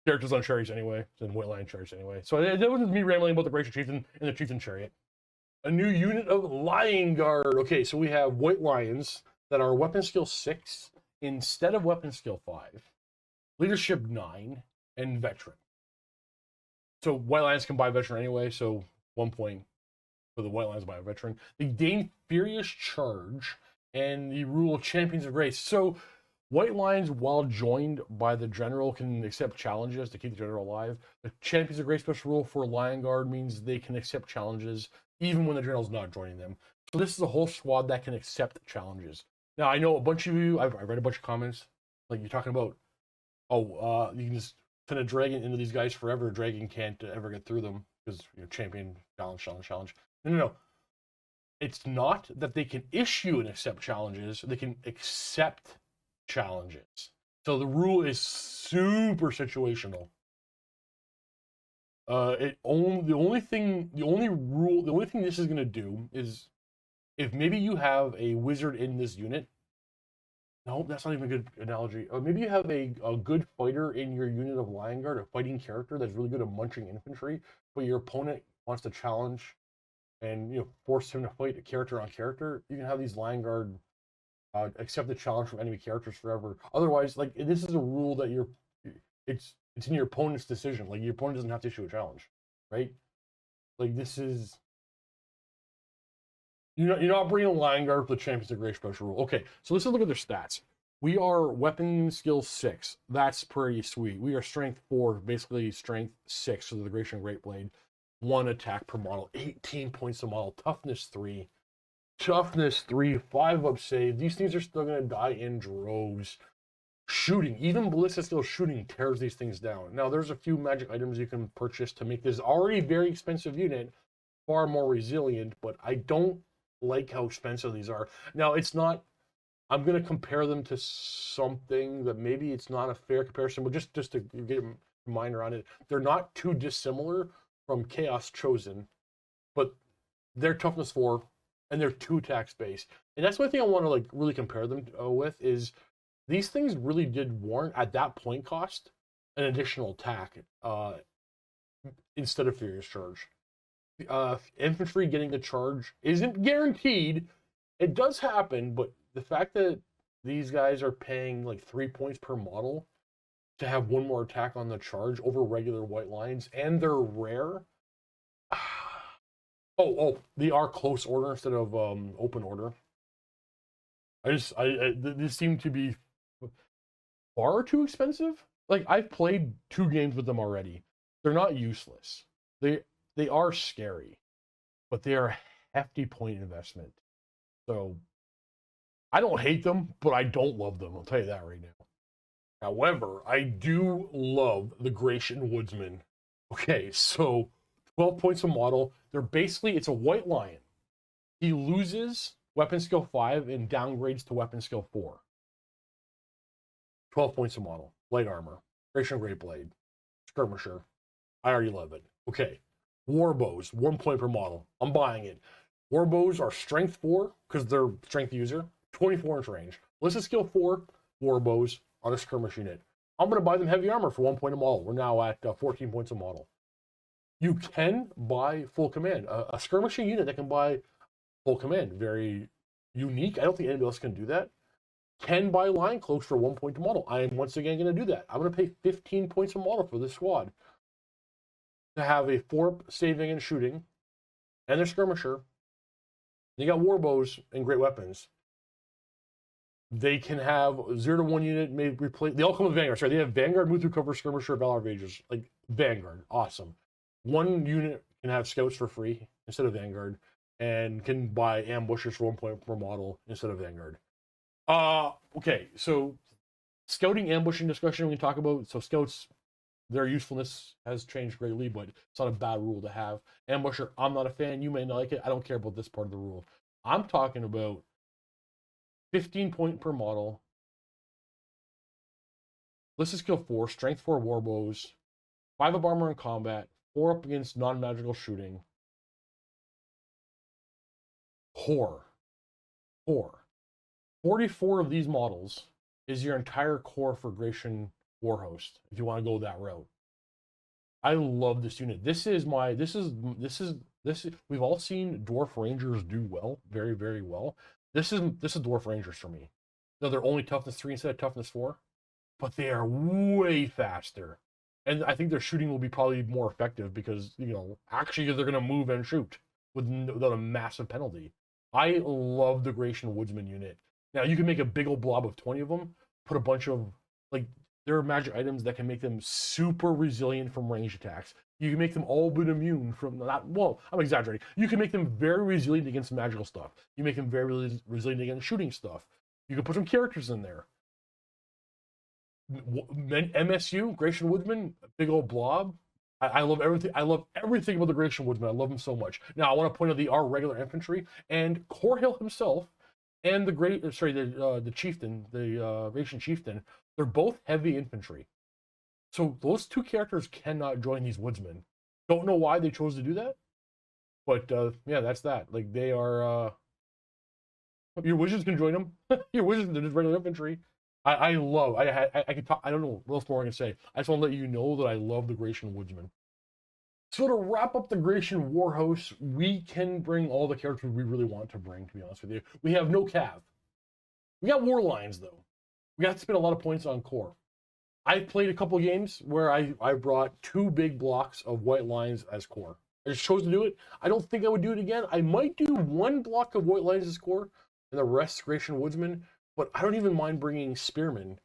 characters on chariots anyway, and White Lion chariots anyway. So that was me rambling about the Chracian Chieftain and the Chieftain chariot. A new unit of Lion Guard. Okay, so we have White Lions that are weapon skill 6 instead of weapon skill 5, leadership 9, and veteran. So White Lions can buy veteran anyway, so 1 point for the White Lions buy a veteran. They gain Furious Charge and the rule of Champions of Grace. So White Lions, while joined by the General, can accept challenges to keep the General alive. The Champions of Grace special rule for Lion Guard means they can accept challenges even when the General's not joining them. So this is a whole squad that can accept challenges. Now, I know a bunch of you, I've read a bunch of comments, like you're talking about, you can just send a dragon into these guys forever. A dragon can't ever get through them because, champion, challenge. No. It's not that they can issue and accept challenges. They can accept challenges. So the rule is super situational. The only thing this is gonna do is if maybe you have a wizard in this unit. No, that's not even a good analogy. Maybe you have a good fighter in your unit of Lion Guard, a fighting character that's really good at munching infantry, but your opponent wants to challenge and force him to fight a character on character. You can have these Lion Guard accept the challenge from enemy characters forever. Otherwise, like this is a rule that it's in your opponent's decision. Like your opponent doesn't have to issue a challenge, right? Like this is. You're not bringing a Lion Guard with the Champions of Grace special rule. Okay, so let's look at their stats. We are weapon skill 6. That's pretty sweet. We are strength 4, basically strength 6 for the Gratian Great Blade. 1 attack per model, 18 points a model, toughness 3. Toughness 3, 5 up save. These things are still going to die in droves. Shooting, even ballistic skill shooting tears these things down. Now, there's a few magic items you can purchase to make this already very expensive unit far more resilient, but I don't like how expensive these are. Now, it's not, I'm going to compare them to something that maybe it's not a fair comparison, but just to get a mind around it, they're not too dissimilar from Chaos Chosen, but they're toughness 4 and they're 2 attack space. And that's one thing I want to like really compare them with is these things really did warrant at that point cost an additional attack instead of Furious Charge. Infantry getting the charge isn't guaranteed. It does happen, but the fact that these guys are paying like 3 points per model to have 1 more attack on the charge over regular white lines, and they're rare. They are close order instead of open order. These seem to be far too expensive. Like I've played 2 games with them already. They're not useless. They are scary, but they are a hefty point investment. So I don't hate them, but I don't love them. I'll tell you that right now. However, I do love the Chracian Woodsmen. Okay, so 12 points a model. It's a white lion. He loses weapon skill 5 and downgrades to weapon skill 4. 12 points a model. Light armor. Chracian Great Blade. Skirmisher. I already love it. Okay. War bows, 1 point per model. I'm buying it. War bows are strength 4 because they're strength user, 24-inch range. Ballistic skill 4, war bows on a skirmish unit. I'm going to buy them heavy armor for 1 point a model. We're now at 14 points a model. You can buy full command. A skirmishing unit that can buy full command. Very unique. I don't think anybody else can do that. Can buy line cloaks for 1 point a model. I am once again going to do that. I'm going to pay 15 points a model for this squad to have a 4 saving and shooting, and their skirmisher. They got war bows and great weapons. They can have 0 to 1 unit may replace. They all come with Vanguard. Sorry, they have Vanguard, move through cover, skirmisher, Valor of Ages. Like Vanguard, awesome. 1 unit can have scouts for free instead of Vanguard, and can buy ambushers for 1 point per model instead of Vanguard. Okay, so scouting, ambushing discussion we can talk about. So scouts, their usefulness has changed greatly, but it's not a bad rule to have. Ambusher, I'm not a fan. You may not like it. I don't care about this part of the rule. I'm talking about 15 point per model. Ballistic skill 4, strength 4 war bows, 5 up armor in combat, 4 up against non-magical shooting. Core. 44 of these models is your entire core for Chracian Warhost, if you want to go that route. I love this unit. We've all seen Dwarf Rangers do well, very, very well. This is Dwarf Rangers for me. No, they're only toughness 3 instead of toughness 4, but they are way faster. And I think their shooting will be probably more effective because, actually they're going to move and shoot without a massive penalty. I love the Chracian Woodsman unit. Now, you can make a big old blob of 20 of them, put a bunch of, there are magic items that can make them super resilient from range attacks. You can make them all but immune from I'm exaggerating. You can make them very resilient against magical stuff. You make them very resilient against shooting stuff. You can put some characters in there. MSU, Chracian Woodsman, big old blob. I love everything. I love everything about the Chracian Woodsman. I love them so much. Now, I want to point out they are regular infantry, and Korhil himself and the chieftain, the Chracian chieftain, they're both heavy infantry. So those two characters cannot join these woodsmen. Don't know why they chose to do that, but yeah, that's that. Like they are, your wizards can join them. Your wizards, they're just regular infantry. I love. I can talk. I don't know what else more I can say. I just want to let you know that I love the Chracian Woodsmen. So to wrap up the Chracian Warhost, we can bring all the characters we really want to bring. To be honest with you, we have no cav. We got war lines though. We have to spend a lot of points on core. I've played a couple games where I brought 2 big blocks of white lines as core. I just chose to do it. I don't think I would do it again. I might do 1 block of white lines as core and the rest Chracian Woodsmen, but I don't even mind bringing spearmen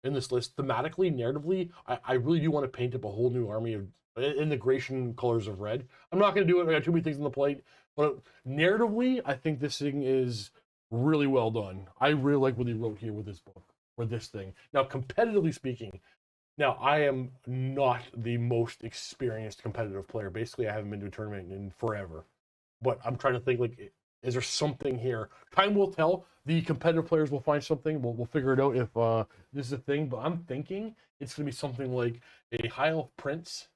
in this list. Thematically, narratively, I really do want to paint up a whole new army of in the Chracian colors of red. I'm not going to do it. I got too many things on the plate, but narratively, I think this thing is really well done. I really like what he wrote here with this book. For this thing. Now, competitively speaking, now I am not the most experienced competitive player. Basically, I haven't been to a tournament in forever. But I'm trying to think, like, is there something here? Time will tell. The competitive players will find something. We'll figure it out if this is a thing. But I'm thinking it's going to be something like a high elf prince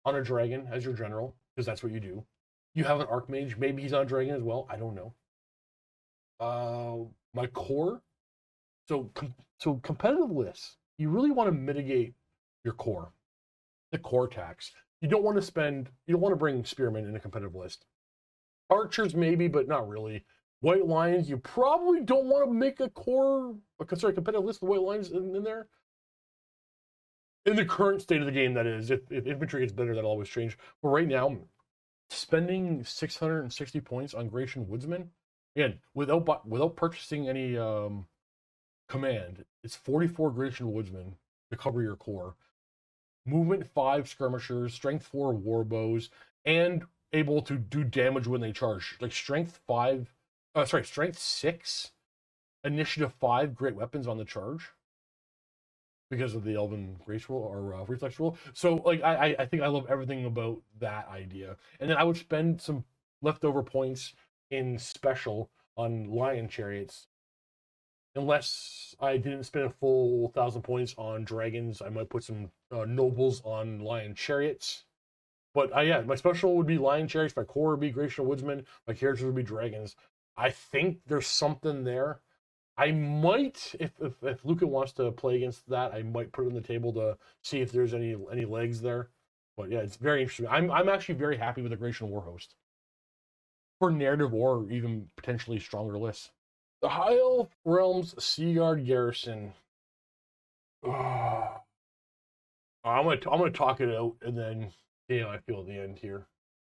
on a dragon as your general, because that's what you do. You have an archmage. Maybe he's on a dragon as well. I don't know. My core. So competitive lists, you really want to mitigate your core, the core tax. You don't want to bring spearmen in a competitive list. Archers maybe, but not really. White lines, you probably don't want to make a competitive list of white lines in there. In the current state of the game, that is. If infantry gets better, that'll always change. But right now, spending 660 points on Chracian Woodsmen, again, without purchasing any command, it's 44 Chracian Woodsmen to cover your core. Movement 5 skirmishers, strength 4 warbows, and able to do damage when they charge. Like strength 6, initiative 5 great weapons on the charge. Because of the Elven Grace rule or reflex rule. So like I think I love everything about that idea. And then I would spend some leftover points in special on lion chariots. Unless I didn't spend a full 1,000 points on dragons, I might put some nobles on lion chariots. But yeah, my special would be lion chariots. My core would be Chracian Woodsmen. My characters would be dragons. I think there's something there. I might, if Luca wants to play against that, I might put it on the table to see if there's any legs there. But yeah, it's very interesting. I'm actually very happy with the Chracian Warhost for narrative or even potentially stronger lists. The High Elf Realms Guard Garrison. I'm gonna talk it out and then see how I feel at the end here.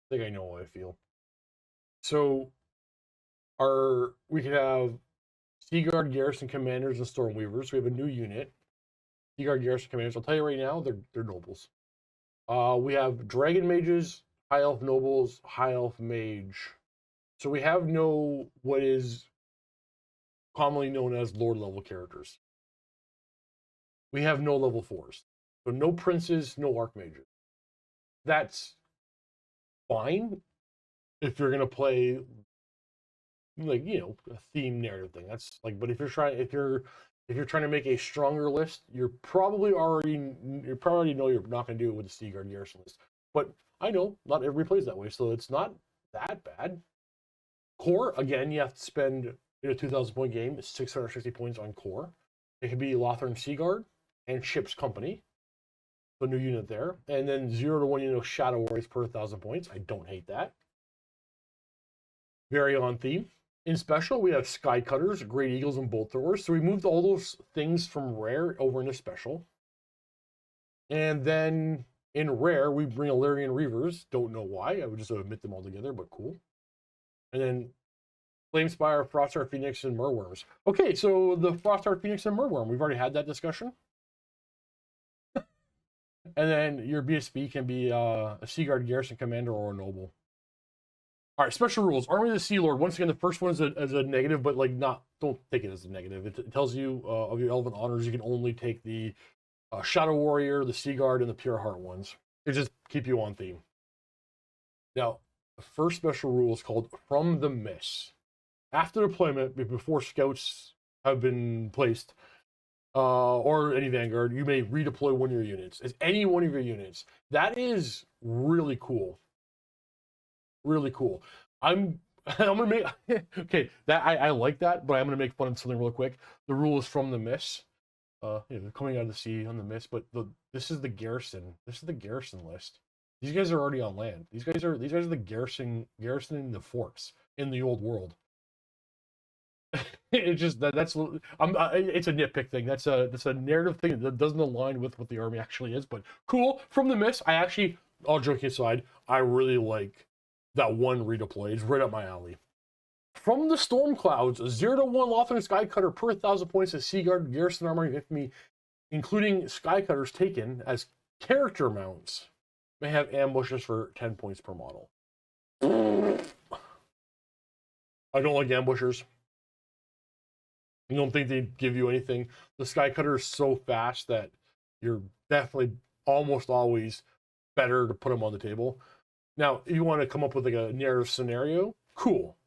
I think I know how I feel. So we could have Guard Garrison Commanders and Stormweavers. We have a new unit. Guard Garrison Commanders. I'll tell you right now, they're nobles. We have Dragon Mages, High Elf Nobles, High Elf Mage. So we have what is commonly known as Lord level characters. We have no level 4s. So no princes, no archmages. That's fine if you're gonna play like, a theme narrative thing. That's like, but if you're trying to make a stronger list, you probably already know you're not gonna do it with the Guard Garrison list. But I know not everybody plays that way, so it's not that bad. Core, again, you have to spend in a 2,000 point game, 660 points on core. It could be Lothern Seaguard and Ship's Company. So new unit there. And then 0 to 1, Shadow Warriors per 1,000 points. I don't hate that. Very on theme. In special, we have Sky Cutters, Great Eagles, and Bolt Throwers. So we moved all those things from rare over into special. And then in rare, we bring Illyrian Reavers. Don't know why. I would just omit them all together, but cool. And then Flamespire, Frostheart Phoenix, and Merwyrms. Okay, so the Frostheart Phoenix and Merwyrm, we've already had that discussion. And then your BSB can be a Guard Garrison Commander or a Noble. All right, special rules. Army of the Sea Lord. Once again, the first one is a negative, but like don't take it as a negative. It tells you of your Elven honors, you can only take the Shadow Warrior, the Sea Guard, and the Pure Heart ones. It just keep you on theme. Now, the first special rule is called From the Mists. after deployment, before scouts have been placed, or any Vanguard, you may redeploy one of your units. It's any one of your units. That is really cool. Really cool. I'm I'm gonna make okay, that I like that, but I'm gonna make fun of something real quick. The rule is from the miss. Coming out of the sea on the mist, but this is the garrison. This is the garrison list. These guys are already on land. These guys are the garrisoning the forts in the old world. It's just that's it's a nitpick thing. That's a narrative thing that doesn't align with what the army actually is. But cool. From the mist, I actually, all joking aside, I really like that one redeploy. It's right up my alley. From the storm clouds, 0-1 Lothern Skycutter per 1,000 points of Seaguard, Garrison Armor, and Infamy, including Skycutters taken as character mounts, may have ambushes for 10 points per model. I don't like ambushers. I don't think they give you anything. The Skycutter is so fast that you're definitely almost always better to put them on the table. Now, if you want to come up with like a narrative scenario, cool.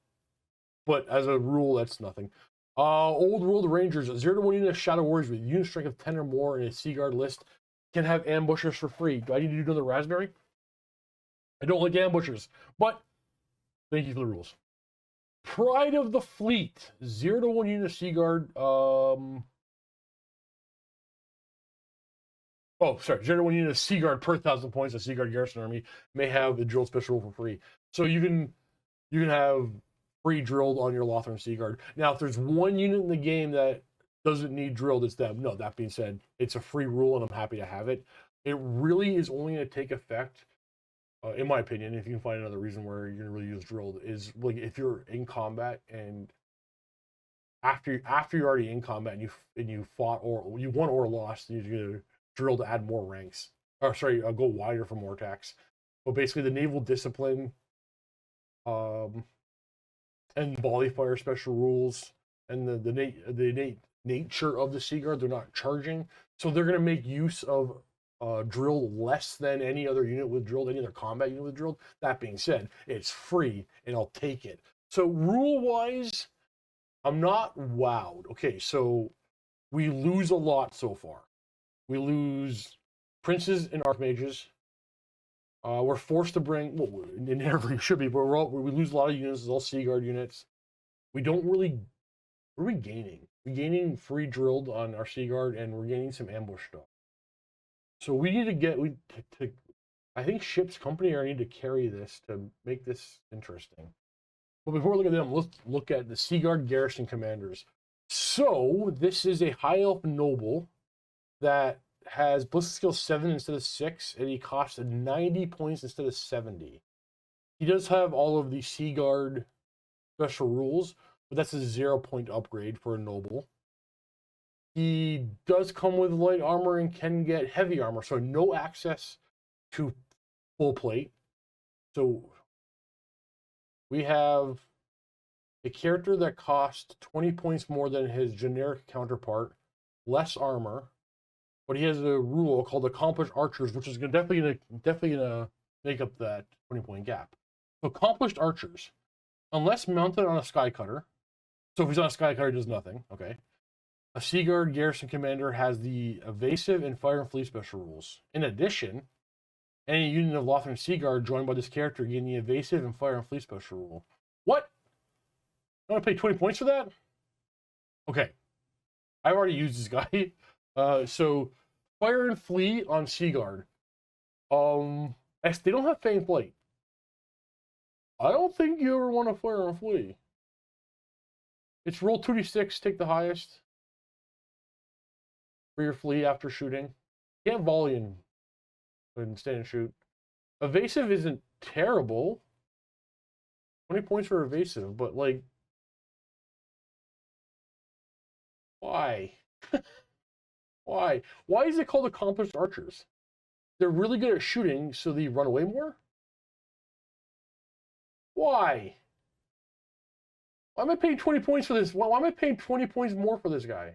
But as a rule, that's nothing. Old World Rangers, 0-1 unit of Shadow Warriors with unit strength of 10 or more in a Seaguard list can have ambushers for free. Do I need to do another raspberry? I don't like ambushers, but thank you for the rules. Pride of the Fleet, 0-1 unit of Seaguard. 0-1 unit of Seaguard per 1,000 points. A Seaguard Garrison Army may have the drilled special rule for free. So you can have free drilled on your Lothern Seaguard. Now, if there's one unit in the game that doesn't need drilled, it's them. No, that being said, it's a free rule, and I'm happy to have it. It really is only going to take effect, in my opinion, if you can find another reason where you're going to really use drilled, is like if you're in combat and after you're already in combat and you fought or you won or lost, you're going to drill to add more ranks. Or sorry, go wider for more attacks. But basically, the naval discipline, and volley fire special rules, and the innate nature of the Seaguard, they're not charging, so they're going to make use of drill less than any other unit with drilled, any other combat unit with drilled. That being said, it's free, and I'll take it. So rule-wise, I'm not wowed. Okay, so we lose a lot so far. We lose princes and archmages. We're forced to bring, well, it never should be, but we lose a lot of units. It's all Seaguard units. We don't really, what are we gaining? We're gaining free drilled on our Seaguard, and we're gaining some ambush stuff. So we need to get, I think Ship's Company are need to carry this to make this interesting. But before we look at them, let's look at the Seaguard Garrison Commanders. So this is a High Elf Noble that has ballistic skill 7 instead of 6, and he costs 90 points instead of 70. He does have all of the Seaguard special rules, but that's a 0-point upgrade for a noble. He does come with light armor and can get heavy armor, so no access to full plate. So we have a character that costs 20 points more than his generic counterpart, less armor, but he has a rule called Accomplished Archers, which is definitely gonna make up that 20-point gap. So Accomplished Archers, unless mounted on a Skycutter, so if he's on a Skycutter, he does nothing. Okay. A Seaguard Garrison Commander has the Evasive and Fire and Flee special rules. In addition, any unit of Lothern Seaguard joined by this character gain the Evasive and Fire and Flee special rule. What? I want to pay 20 points for that? Okay. I've already used this guy. So Fire and Flee on Seaguard. They don't have Feign Flight. I don't think you ever want to Fire and Flee. It's roll 2d6, take the highest. For your flee after shooting. You can't volley and stand and shoot. Evasive isn't terrible. 20 points for evasive, but like, why? Why? Why is it called Accomplished Archers? They're really good at shooting, so they run away more? Why? Why am I paying 20 points for this? Why am I paying 20 points more for this guy?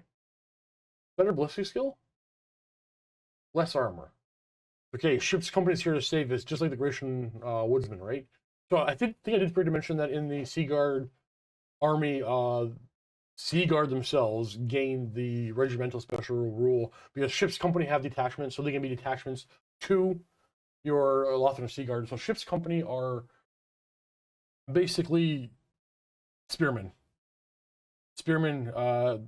Better ballistic skill? Less armor. Okay, Ship's Company is here to save us, just like the Chracian Woodsmen, right? So I think I did forget to mention that in the Seaguard army, Sea Guard themselves gain the regimental special rule because ships company have detachments, so they can be detachments to your Lothran Sea Guard. So ships company are basically spearmen. Spearmen,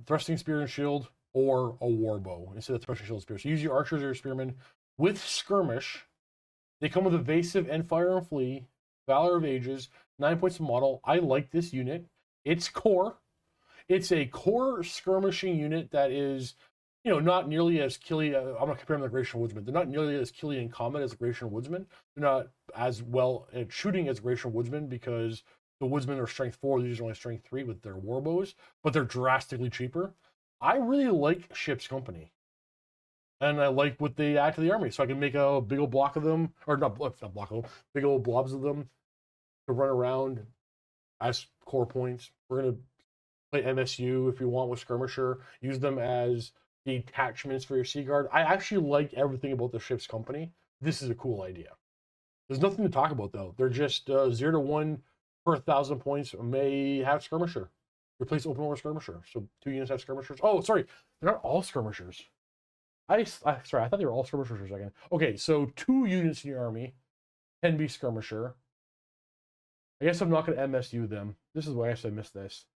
thrusting spear and shield, or a warbow instead of thrusting shield spear. So use your archers or your spearmen with skirmish. They come with evasive and fire and flee, valor of ages, 9 points of model. I like this unit. It's core. It's a core skirmishing unit that is, you know, not nearly as killy. I'm going to compare them to the Chracian Woodsmen. They're not nearly as killy in combat as the Chracian Woodsmen. They're not as well at shooting as the Chracian Woodsmen because the Woodsmen are strength 4. These are only strength 3 with their warbows, but they're drastically cheaper. I really like Ship's Company. And I like what they add to the army. So I can make a big old block of them, or not block of them, big old blobs of them to run around as core points. We're going to play MSU if you want with Skirmisher. Use them as detachments for your Sea Guard. I actually like everything about the Ship's Company. This is a cool idea. There's nothing to talk about, though. They're just 0 to 1 per 1,000 points may have Skirmisher. Replace open war Skirmisher. So 2 units have Skirmishers. Oh, sorry. They're not all Skirmishers. Sorry, I thought they were all Skirmishers for a second. Okay, so 2 units in your army can be Skirmisher. I guess I'm not going to MSU them. This is why I said I missed this.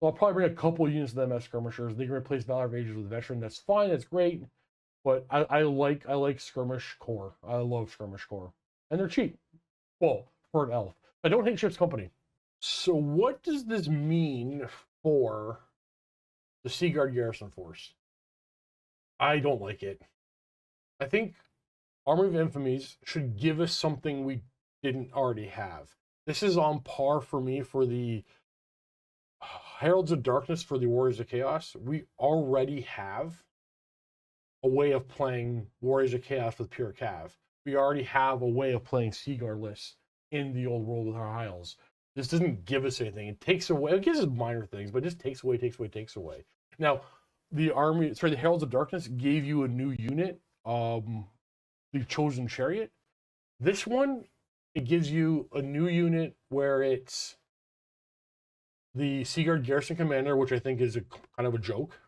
So I'll probably bring a couple units of them as Skirmishers. They can replace Valor of Ages with Veteran. That's fine. That's great. But I like Skirmish Core. I love Skirmish Core. And they're cheap. Well, for an elf. I don't hate Ship's Company. So what does this mean for the Sea Guard Garrison Force? I don't like it. I think Army of Infamies should give us something we didn't already have. This is on par for me for the Heralds of Darkness for the Warriors of Chaos. We already have a way of playing Warriors of Chaos with pure Cav. We already have a way of playing Sea Guard lists in the old world with our Isles. This doesn't give us anything. It takes away, it gives us minor things, but it just takes away. Now, the Heralds of Darkness gave you a new unit, the Chosen Chariot. This one, it gives you a new unit where it's the Sea Guard Garrison Commander, which I think is kind of a joke.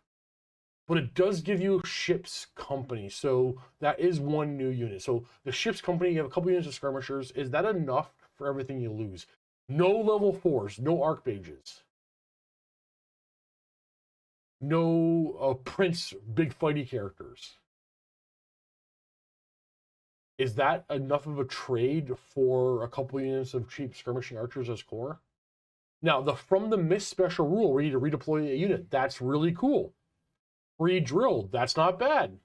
But it does give you Ship's Company, so that is one new unit. So the Ship's Company, you have a couple units of Skirmishers. Is that enough for everything you lose? No level 4s, no Archmages. No Prince big fighty characters. Is that enough of a trade for a couple units of cheap skirmishing archers as core? Now, from the Mist special rule where you need to redeploy a unit, that's really cool. Re-drilled, that's not bad.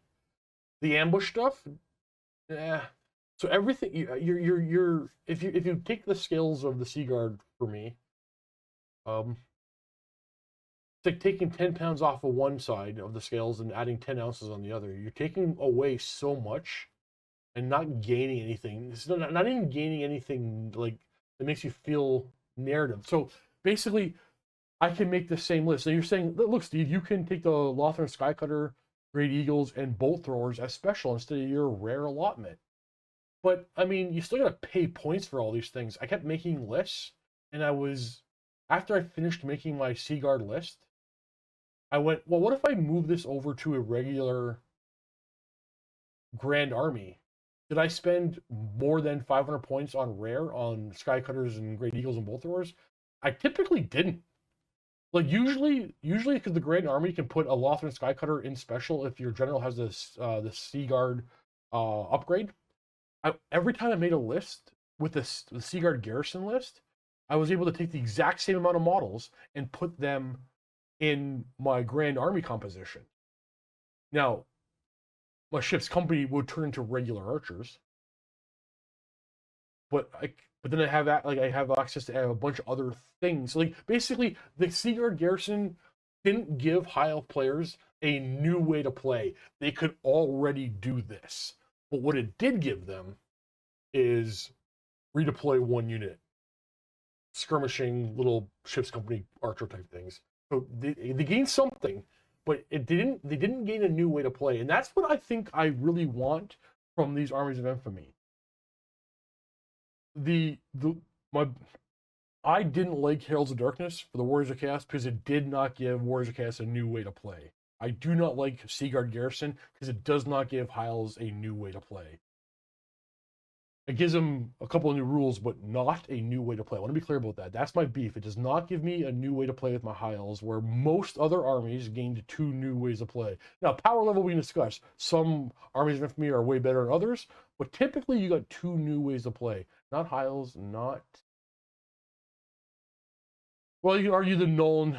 The ambush stuff, So everything you're if you take the scales of the Sea Guard for me, it's like taking 10 pounds off of one side of the scales and adding 10 ounces on the other. You're taking away so much and not gaining anything. It's not even gaining anything like that makes you feel narrative. So basically, I can make the same list. So you're saying, look, Steve, you can take the Lothran Skycutter, Great Eagles, and Bolt Throwers as special instead of your rare allotment. But, I mean, you still got to pay points for all these things. I kept making lists, and after I finished making my Sea Guard list, I went, well, what if I move this over to a regular Grand Army? Did I spend more than 500 points on rare on Skycutters and Great Eagles and Bolt Throwers? I typically didn't. Like, usually, because the Grand Army can put a Lothran Skycutter in special if your general has the Sea Guard upgrade. Every time I made a list with the Sea Guard Garrison list, I was able to take the exact same amount of models and put them in my Grand Army composition. Now, my Ship's Company would turn into regular archers, but then I have access to a bunch of other things. Like, basically, the Sea Guard Garrison didn't give high elf players a new way to play. They could already do this. But what it did give them is redeploy one unit, skirmishing little Ship's Company archer type things. So they gained something, but they didn't gain a new way to play. And that's what I think I really want from these Armies of Infamy. I didn't like Heralds of Darkness for the Warriors of Chaos because it did not give Warriors of Chaos a new way to play. I do not like Guard Garrison because it does not give Hiles a new way to play. It gives them a couple of new rules, but not a new way to play. I want to be clear about that. That's my beef. It does not give me a new way to play with my Hiles, where most other armies gained 2 new ways to play. Now, power level we can discuss. Some armies of me are way better than others, but typically you got 2 new ways to play. Not Hiles, not... Well, you can argue the Nolan.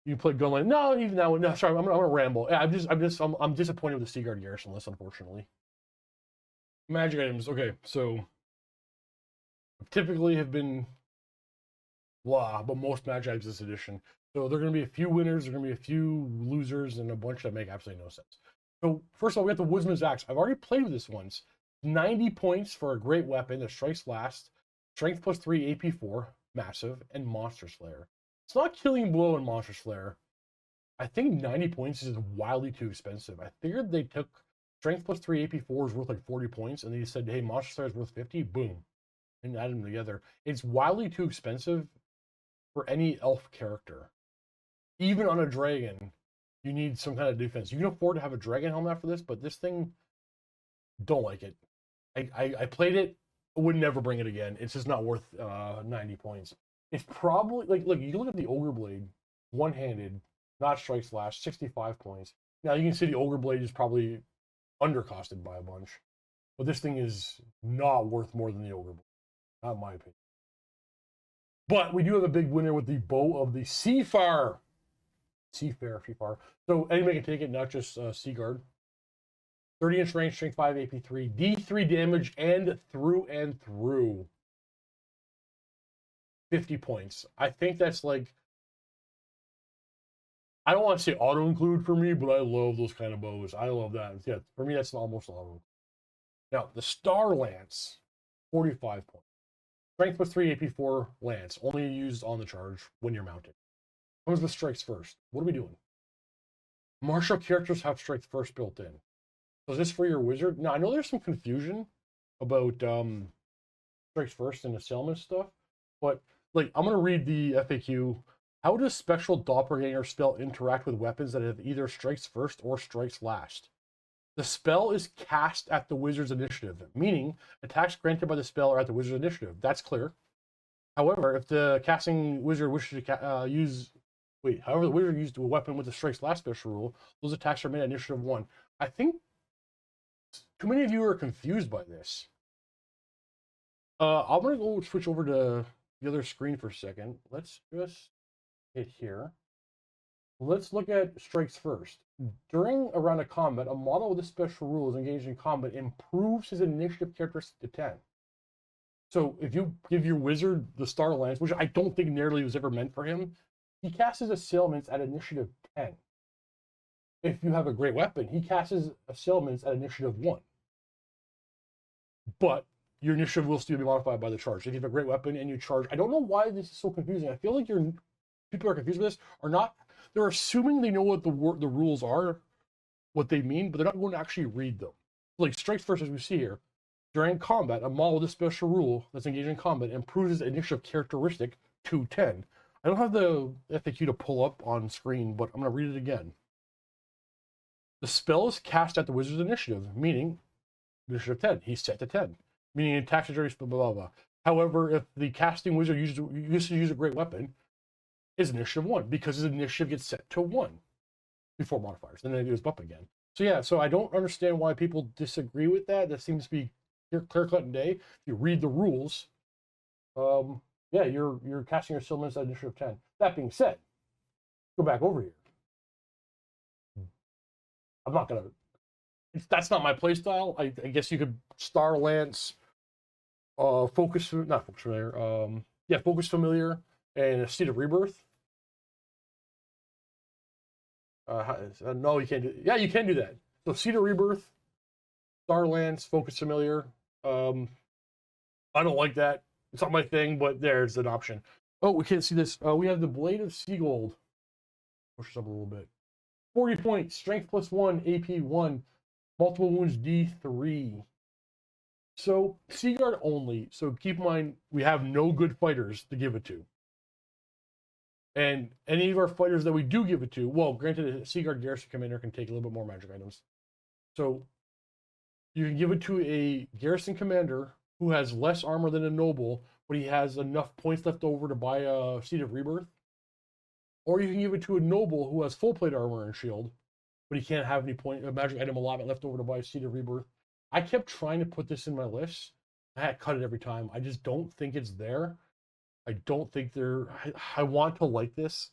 You can play Gunline. No, even that one. No, sorry, I'm gonna ramble. Yeah, I'm disappointed with the Guard Garrison list, unfortunately. Magic items. Okay, so typically have been blah, but most magic items this edition. So there are going to be a few winners, there are going to be a few losers, and a bunch that make absolutely no sense. So first of all, we got the Woodsman's Axe. I've already played with this once. 90 points for a great weapon that strikes last, strength plus 3 AP4, massive, and Monster Slayer. It's not Killing Blow and Monster Slayer. I think 90 points is wildly too expensive. I figured they took strength plus 3 AP4 is worth like 40 points, and they said, hey, Monster Slayer is worth 50, boom, and add them together. It's wildly too expensive for any elf character. Even on a dragon, you need some kind of defense. You can afford to have a dragon helmet after this, but this thing, don't like it. I played it, would never bring it again. It's just not worth 90 points. It's probably, like, look, you look at the Ogre Blade, one-handed, not strike slash, 65 points. Now, you can see the Ogre Blade is probably undercosted by a bunch, but this thing is not worth more than the Ogre Blade, not in my opinion. But we do have a big winner with the Bow of the Seafarer. Seafarer. So anybody can take it, not just Seaguard. 30-inch range, strength 5, AP3, D3 damage, and through. 50 points. I think that's like, I don't want to say auto-include for me, but I love those kind of bows. I love that. Yeah, for me, that's almost auto. Now, the Star Lance, 45 points. Strength plus 3, AP4 Lance, only used on the charge when you're mounted. Comes with strikes first. What are we doing? Martial characters have strikes first built in. So is this for your wizard? Now, I know there's some confusion about strikes first and assailment stuff, but like, I'm going to read the FAQ. How does Spectral Doppelganger spell interact with weapons that have either strikes first or strikes last? The spell is cast at the wizard's initiative, meaning attacks granted by the spell are at the wizard's initiative. That's clear. However, if the casting wizard wishes to however the wizard used a weapon with the strikes last special rule, those attacks are made at initiative 1. I think too many of you are confused by this. I'm going to go switch over to the other screen for a second. Let's just hit here. Let's look at strikes first. During a round of combat, a model with a special rule is engaged in combat improves his initiative characteristic to 10. So if you give your wizard the Star Lance, which I don't think nearly was ever meant for him, he casts his assailments at initiative 10. If you have a great weapon, he casts his assailments at initiative 1. But your initiative will still be modified by the charge. If you have a great weapon and you charge, I don't know why this is so confusing. I feel like people are confused with this, or not. They're assuming they know what the rules are, what they mean, but they're not going to actually read them. Like strikes first, as we see here. During combat, a model with a special rule that's engaged in combat improves its initiative characteristic to 10. I don't have the FAQ to pull up on screen, but I'm going to read it again. The spell is cast at the wizard's initiative, meaning initiative 10. He's set to 10, meaning attacks during blah, blah, blah. However, if the casting wizard used to use a great weapon, is initiative 1, because his initiative gets set to 1 before modifiers, and then it goes up again. So yeah, so I don't understand why people disagree with that. That seems to be clear cut and day. If you read the rules, yeah, you're casting your assailments at initiative 10. That being said, go back over here. I'm not gonna. That's not my playstyle. I guess you could Star Lance, Focus Familiar, and a Seed of Rebirth. No, you can't do. Yeah, you can do that. So Seed of Rebirth, Star Lance, Focus Familiar. I don't like that. It's not my thing, but there's an option. Oh, we can't see this. We have the Blade of Seagold. Push this up a little bit. 40 points, strength plus 1, AP 1, multiple wounds D3. So Seaguard only. So keep in mind, we have no good fighters to give it to. And any of our fighters that we do give it to, well, granted, a Guard Garrison Commander can take a little bit more magic items. So you can give it to a Garrison Commander who has less armor than a Noble, but he has enough points left over to buy a Seed of Rebirth. Or you can give it to a Noble who has full plate armor and shield, but he can't have any magic item allotment left over to buy a Seed of Rebirth. I kept trying to put this in my list. I had cut it every time. I just don't think it's there. I don't think they're... I want to like this.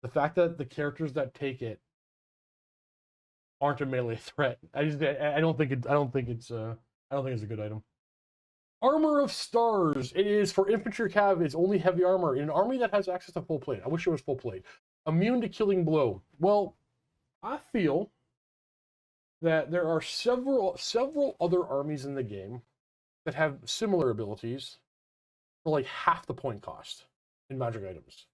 The fact that the characters that take it aren't a melee threat. I don't think it's a good item. Armor of Stars. It is for infantry cav. It's only heavy armor in an army that has access to full plate. I wish it was full plate. Immune to killing blow. Well, I feel that there are several other armies in the game that have similar abilities for like half the point cost in magic items.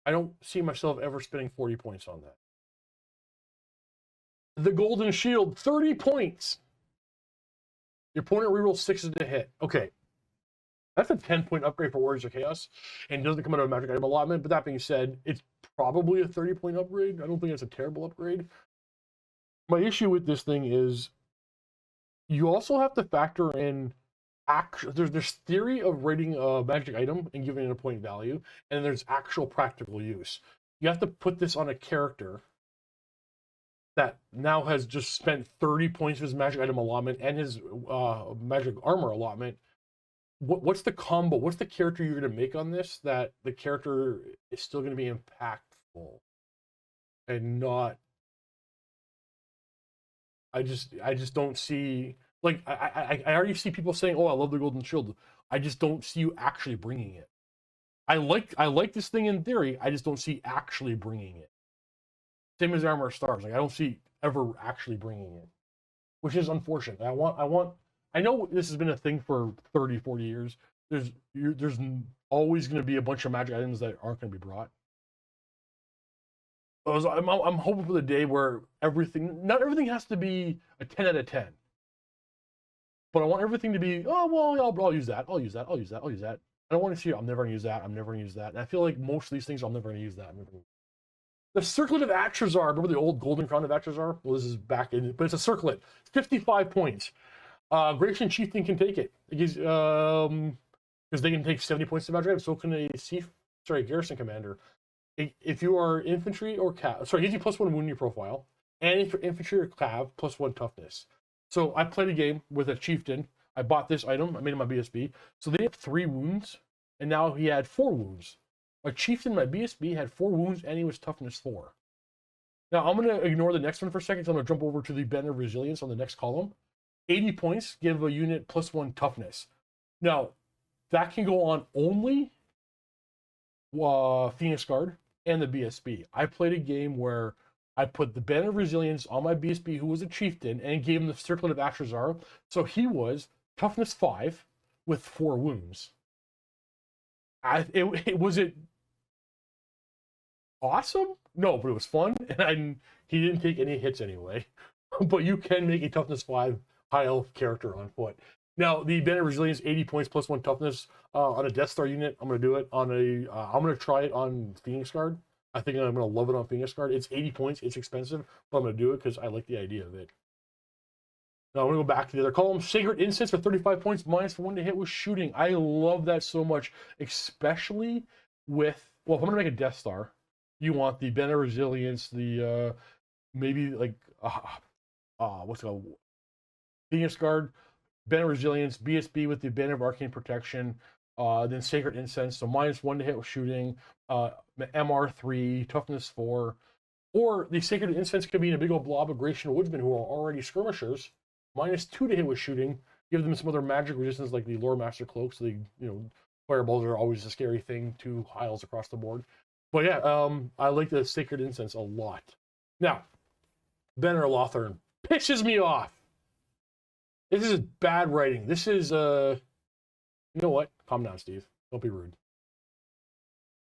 I don't see myself ever spending 40 points on that. The Golden Shield, 30 points. Your opponent rerolls 6 to hit. Okay. That's a 10-point upgrade for Warriors of Chaos, and doesn't come out of a magic item allotment. But that being said, it's probably a 30-point upgrade. I don't think it's a terrible upgrade. My issue with this thing is you also have to factor in there's theory of rating a magic item and giving it a point value, and there's actual practical use. You have to put this on a character that now has just spent 30 points of his magic item allotment and his magic armor allotment. What's the combo? What's the character you're going to make on this that the character is still going to be impactful and not... I just don't see... Like, I already see people saying, oh, I love the Golden Shield. I just don't see you actually bringing it. I like this thing in theory. I just don't see actually bringing it. Same as Armor of Stars. Like, I don't see ever actually bringing it, which is unfortunate. I know this has been a thing for 30, 40 years. There's always going to be a bunch of magic items that aren't going to be brought. I'm hoping for the day where not everything has to be a 10 out of 10. But I want everything to be, oh, well, I'll use that. I'll use that. I'll use that. I'll use that. I don't want to see, I'm never going to use that. I'm never going to use that. And I feel like most of these things, I'm never going to use that. The Circlet of Atrazar. Remember the old Golden Crown of Atrazar? Well, this is back in, but it's a circlet. It's 55 points. Chracian Chieftain can take it. Because they can take 70 points to magic, so can a Garrison Commander. If you are infantry or cav, sorry, gives you +1 wound in your profile, and if you're infantry or cav, +1 toughness. So I played a game with a chieftain. I bought this item. I made him my BSB. So they have 3 wounds, and now he had 4 wounds. My chieftain, my BSB, had 4 wounds, and he was toughness 4. Now I'm going to ignore the next one for a second, so I'm going to jump over to the Banner of Resilience on the next column. 80 points, give a unit +1 toughness. Now, that can go on only Phoenix Guard and the BSB. I played a game where I put the Banner of Resilience on my BSB, who was a chieftain, and gave him the Circlet of Atrazar. So he was toughness 5 with 4 wounds. Was it awesome? No, but it was fun, and he didn't take any hits anyway. But you can make a toughness 5 high elf character on foot. Now, the Banner of Resilience, 80 points +1 toughness on a Death Star unit. I'm going to do it on I'm going to try it on Phoenix Guard. I think I'm going to love it on Phoenix Guard. It's 80 points. It's expensive, but I'm going to do it because I like the idea of it. Now, I'm going to go back to the other column. Sacred Incense for 35 points, -1 to hit with shooting. I love that so much, especially with... Well, if I'm going to make a Death Star, you want the Banner of Resilience, the... maybe, like... what's it called? Phoenix Guard, Banner of Resilience, BSB with the Banner of Arcane Protection, then Sacred Incense, so -1 to hit with shooting, MR3, toughness 4, or the Sacred Incense could be in a big old blob of Chracian Woodsmen who are already skirmishers, -2 to hit with shooting, give them some other magic resistance like the Lore Master Cloak, so fireballs are always a scary thing, 2 hiles across the board. But yeah, I like the Sacred Incense a lot. Now, Banner of Lothern pisses me off. This is bad writing. This is, you know what? Calm down, Steve. Don't be rude.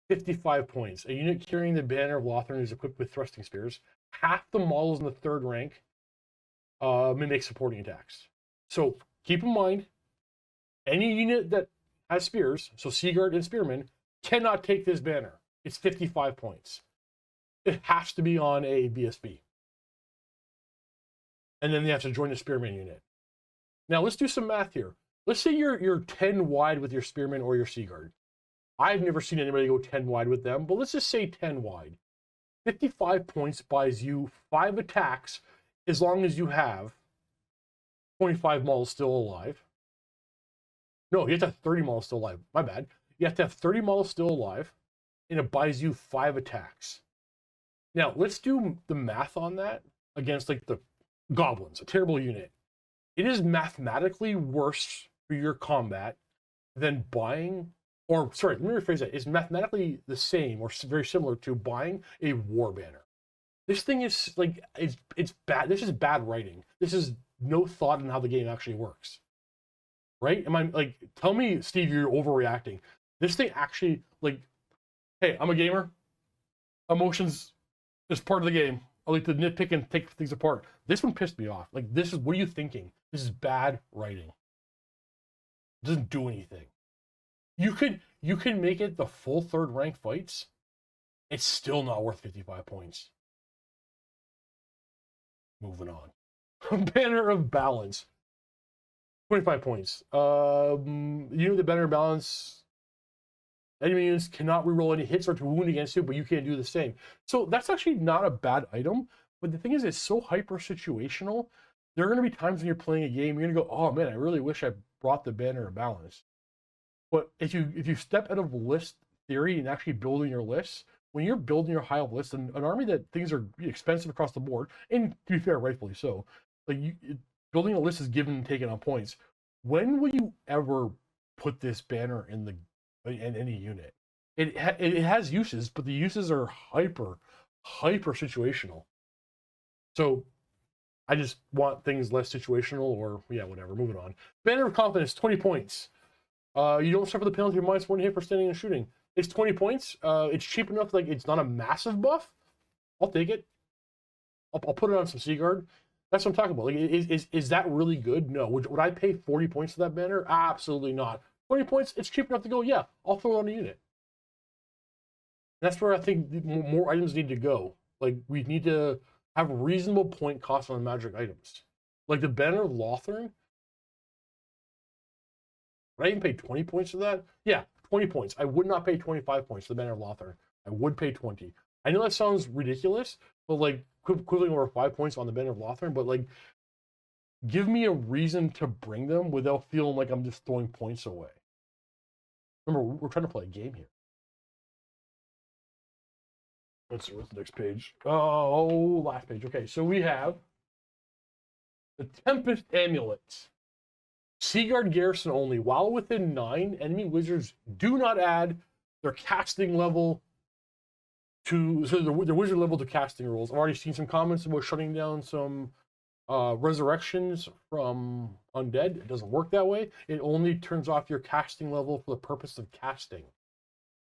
55 points. A unit carrying the Banner of Lothern is equipped with thrusting spears. Half the models in the 3rd rank may make supporting attacks. So keep in mind, any unit that has spears, so Seaguard and Spearmen, cannot take this banner. it's 55 points. It has to be on a BSB. And then they have to join the Spearman unit. Now, let's do some math here. Let's say you're 10 wide with your Spearman or your Sea Guard. I've never seen anybody go 10 wide with them, but let's just say 10 wide. 55 points buys you 5 attacks as long as you have 25 models still alive. No, you have to have 30 models still alive. My bad. You have to have 30 models still alive, and it buys you 5 attacks. Now, let's do the math on that against like the goblins, a terrible unit. It is mathematically worse for your combat than buying, or sorry, let me rephrase that. It's mathematically the same or very similar to buying a war banner. This thing is like, it's bad. This is bad writing. This is no thought in how the game actually works. Right? Am I like, tell me, Steve, you're overreacting. This thing actually, like, hey, I'm a gamer. Emotions is part of the game. I like to nitpick and take things apart. This one pissed me off. Like, this is, what are you thinking? This is bad writing. It doesn't do anything. You could make it the full 3rd rank fights. It's still not worth 55 points. Moving on. Banner of Balance. 25 points. You know the Banner of Balance. Enemy units cannot reroll any hits or to wound against you, but you can't do the same. So that's actually not a bad item. But the thing is, it's so hyper situational. There are going to be times when you're playing a game, you're going to go, oh man, I really wish I brought the Banner of Balance. But if you step out of list theory and actually building your lists, when you're building your high up list, an army that things are expensive across the board, and to be fair, rightfully so, like building a list is given and taken on points. When will you ever put this banner in any unit? It has uses, but the uses are hyper situational. So I just want things less situational, or yeah, whatever. Moving on. Banner of Confidence, 20 points. You don't suffer the penalty of -1 hit for standing and shooting. It's 20 points. It's cheap enough, like it's not a massive buff. I'll take it. I'll put it on some Sea Guard. That's what I'm talking about. Like, is that really good? No. Would I pay 40 points for that banner? Absolutely not. 20 points, it's cheap enough to go, yeah, I'll throw it on a unit. That's where I think more items need to go. Like, we need to have reasonable point costs on magic items. Like the Banner of Lothern. Would I even pay 20 points for that? Yeah, 20 points. I would not pay 25 points for the Banner of Lothern. I would pay 20. I know that sounds ridiculous, but like quibbling over 5 points on the Banner of Lothern, but like, give me a reason to bring them without feeling like I'm just throwing points away. Remember, we're trying to play a game here. Let's see, what's the next page? Oh, last page. Okay, so we have the Tempest Amulets. Sea Guard Garrison only. While within 9, enemy wizards do not add their casting level to, so their wizard level to casting rolls. I've already seen some comments about shutting down some resurrections from undead. It doesn't work that way. It only turns off your casting level for the purpose of casting.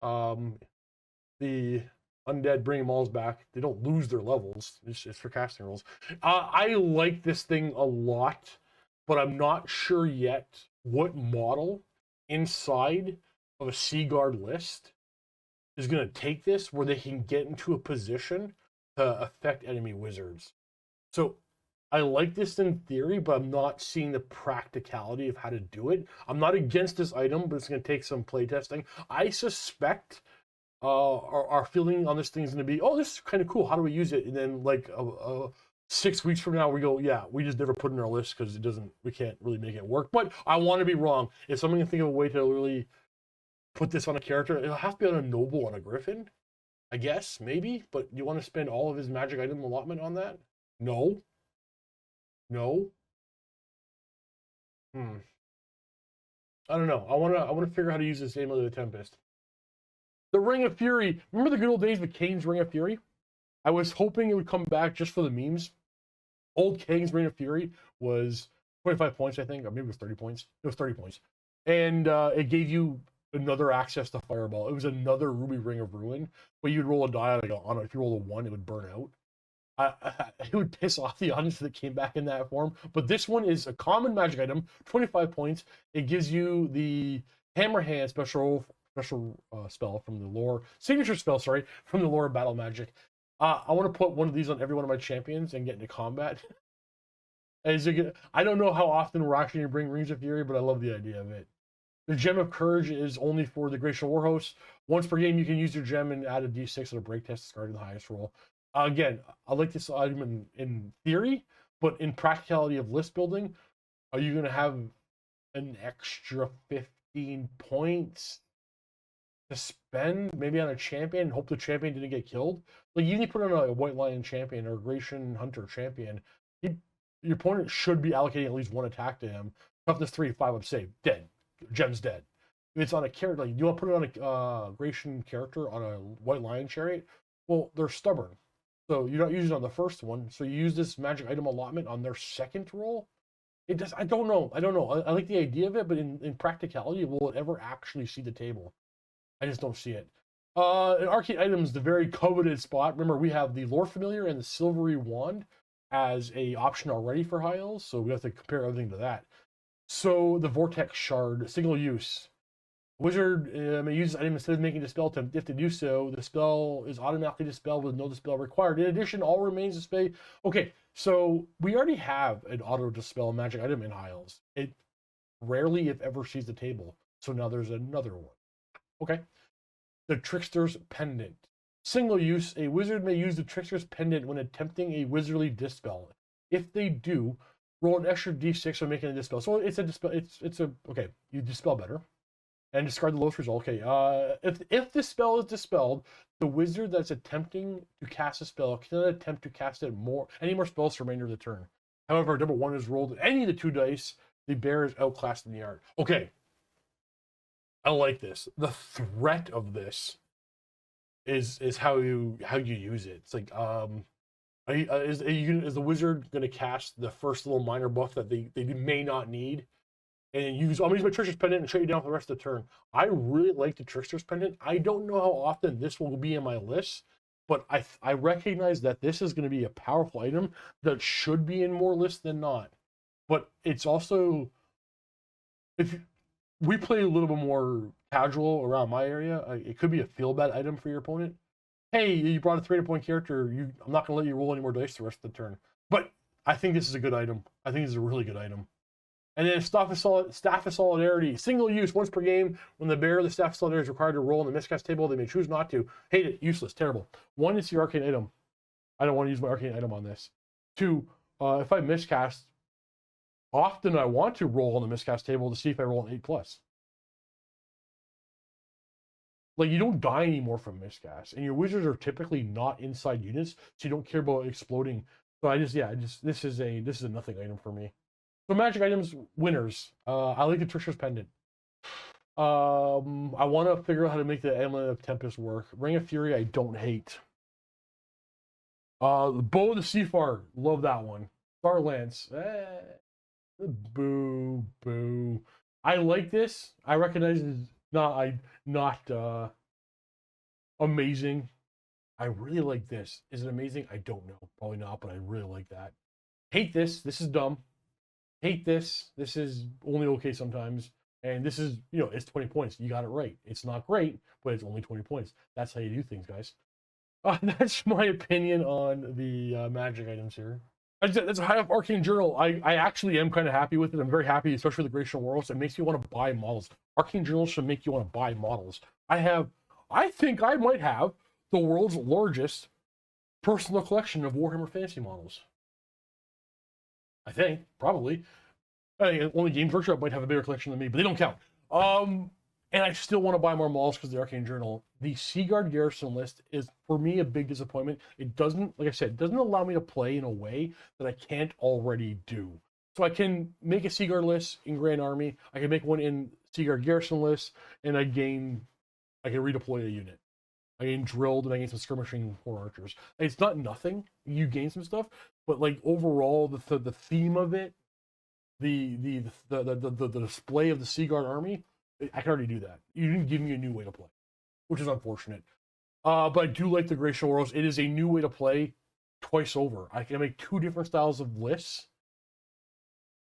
The undead bring them all back. They don't lose their levels. It's for casting rolls. I like this thing a lot, but I'm not sure yet what model inside of a Sea Guard list is going to take this where they can get into a position to affect enemy wizards. So I like this in theory, but I'm not seeing the practicality of how to do it. I'm not against this item, but it's going to take some playtesting. I suspect our feeling on this thing is going to be, oh, this is kind of cool. How do we use it? And then like 6 weeks from now, we go, yeah, we just never put it in our list because we can't really make it work. But I want to be wrong. If someone can think of a way to really put this on a character, it'll have to be on a noble, on a griffin, I guess, maybe. But you want to spend all of his magic item allotment on that? No. No. I don't know. I want to figure out how to use this Amulet of the Tempest. The Ring of Fury. Remember the good old days with Kane's Ring of Fury? I was hoping it would come back just for the memes. Old Kane's Ring of Fury was 25 points, I think, or maybe it was 30 points. It was 30 points. And it gave you another access to Fireball. It was another Ruby Ring of Ruin, but you'd roll a die on it. If you roll a 1, it would burn out. It would piss off the audience that came back in that form. But this one is a common magic item, 25 points. It gives you the Hammer Hand special special spell from the lore, signature spell, sorry, from the lore of battle magic. I want to put one of these on every one of my champions and get into combat. I don't know how often we're actually going to bring Rings of Fury, but I love the idea of it. The Gem of Courage is only for the Chracian Warhost. Once per game, you can use your gem and add a d6 at a break test, discarding the highest roll. Again, I like this item in theory, but in practicality of list building, are you going to have an extra 15 points to spend maybe on a champion and hope the champion didn't get killed? Like, you need to put on a White Lion champion or a Grecian Hunter champion. Your opponent should be allocating at least one attack to him. Toughness 3, 5 up save, dead. Gem's dead. If it's on a character, like, you want to put it on a Grecian character on a White Lion chariot, well, they're stubborn. So you're not using it on the first one. So you use this magic item allotment on their second roll. It does. I don't know. I like the idea of it, but in practicality, will it ever actually see the table? I just don't see it. In Arcane items, the very coveted spot. Remember, we have the Lore Familiar and the Silvery Wand as a option already for high elves, so we have to compare everything to that. So the Vortex Shard, single use. Wizard may use this item instead of making a dispel attempt. If they do so, the spell is automatically dispelled with no dispel required. In addition, all remains displayed. Okay, so we already have an auto dispel magic item in high elves. It rarely, if ever, sees the table. So now there's another one. Okay. The Trickster's Pendant. Single use, a wizard may use the Trickster's Pendant when attempting a wizardly dispel. If they do, roll an extra d6 when making a dispel. So it's a dispel. Okay. You dispel better, and discard the lowest result. Okay. If the spell is dispelled, the wizard that's attempting to cast a spell cannot attempt to cast any more spells for the remainder of the turn. However, number 1 is rolled any of the 2 dice. The bear is outclassed in the art. Okay. I like this. The threat of this is how you use it. It's like, is the wizard going to cast the first little minor buff that they may not need, and I'm gonna use my Trickster's Pendant and shut you down for the rest of the turn? I really like the Trickster's Pendant. I don't know how often this will be in my list, but I recognize that this is going to be a powerful item that should be in more lists than not. But it's also, if we play a little bit more casual around my area, it could be a feel bad item for your opponent. Hey, you brought a 300-point character. I'm not going to let you roll any more dice the rest of the turn. But I think this is a good item. I think this is a really good item. And then Staff of Solidarity. Single use once per game. When the bearer of the Staff of Solidarity is required to roll on the miscast table, they may choose not to. Hate it. Useless. Terrible. 1, it's the arcane item. I don't want to use my arcane item on this. 2, if I miscast, often I want to roll on the miscast table to see if I roll an 8+. Like, you don't die anymore from miscast, and your wizards are typically not inside units, so you don't care about exploding. So this is a nothing item for me. So magic items, winners. I like the Trickster's Pendant. I want to figure out how to make the Amulet of Tempest work. Ring of Fury, I don't hate. The Bow of the Seafar, love that one. Star Lance, boo. I like this. I recognize it's not amazing. I really like this. Is it amazing? I don't know. Probably not, but I really like that. Hate this. This is dumb. Hate this. This is only okay sometimes. And this is, it's 20 points. You got it right. It's not great, but it's only 20 points. That's how you do things, guys. That's my opinion on the magic items here. That's a high up Arcane Journal. I actually am kind of happy with it. I'm very happy, especially with the Chracian Warhost. It makes me want to buy models. Arcane Journal should make you want to buy models. I think I might have the world's largest personal collection of Warhammer Fantasy models. I think, probably. I think only Games Workshop might have a bigger collection than me, but they don't count. And I still want to buy more models because of the Arcane Journal. The Guard Garrison list is, for me, a big disappointment. It doesn't, like I said, it doesn't allow me to play in a way that I can't already do. So I can make a Guard list in Grand Army. I can make one in Guard Garrison list, and I can redeploy a unit. I gain drilled, and I gain some skirmishing Horror Archers. It's not nothing. You gain some stuff, but like overall, the theme of it, the display of the Guard army, I can already do that. You didn't give me a new way to play, which is unfortunate. But I do like the Chracian Warhost. It is a new way to play twice over. I can make 2 different styles of lists.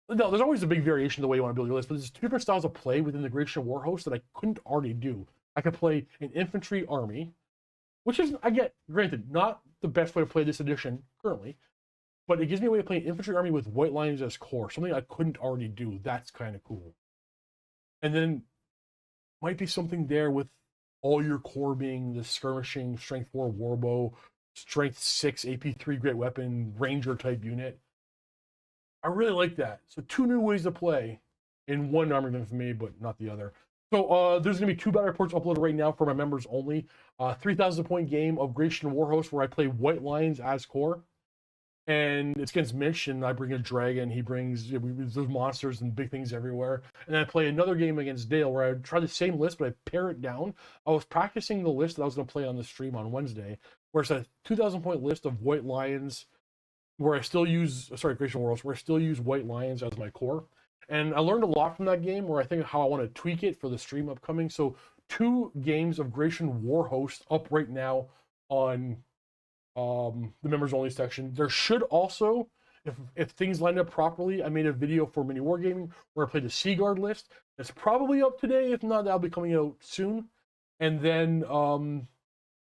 No, there's always a big variation of the way you want to build your list, but there's 2 different styles of play within the Chracian Warhost that I couldn't already do. I could play an infantry army, which is, I get, granted, not the best way to play this edition currently, but it gives me a way to play an infantry army with white lions as core, something I couldn't already do. That's kind of cool. And then might be something there with all your core being the skirmishing, strength 4 warbow, strength 6 AP3 great weapon, ranger type unit. I really like that. So 2 new ways to play in one army event for me, but not the other. So there's going to be 2 battle reports uploaded right now for my members only. 3,000 point game of Chracian Warhost where I play white lions as core. And it's against Mish, and I bring a dragon. He brings those monsters and big things everywhere. And then I play another game against Dale where I try the same list, but I pare it down. I was practicing the list that I was going to play on the stream on Wednesday, where it's a 2,000 point list of white lions, where I still use, Chracian Warhost, where I still use white lions as my core. And I learned a lot from that game, where I think how I want to tweak it for the stream upcoming. So 2 games of Chracian Warhost up right now on the members only section. There should also, if things line up properly, I made a video for Mini Wargaming where I played the Sea Guard list. It's probably up today. If not, that'll be coming out soon. And then on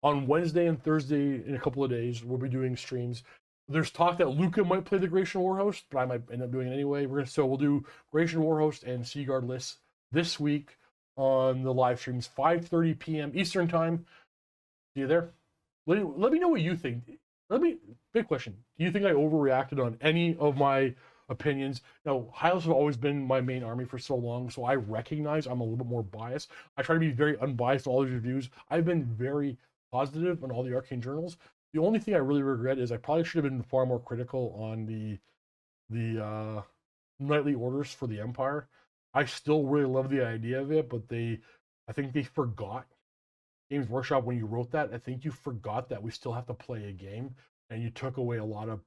Wednesday and Thursday in a couple of days, we'll be doing streams. There's talk that Luca might play the Chracian Warhost, but I might end up doing it anyway. So we'll do Chracian Warhost and Sea Guard lists this week on the live streams, 5:30 p.m. Eastern time. See you there. Let me know what you think. Big question. Do you think I overreacted on any of my opinions? Now, Hylos have always been my main army for so long, so I recognize I'm a little bit more biased. I try to be very unbiased in all these reviews. I've been very positive on all the Arcane journals. The only thing I really regret is I probably should have been far more critical on the nightly orders for the Empire. I still really love the idea of it, but I think they forgot. Games Workshop, when you wrote that, I think you forgot that we still have to play a game, and you took away a lot of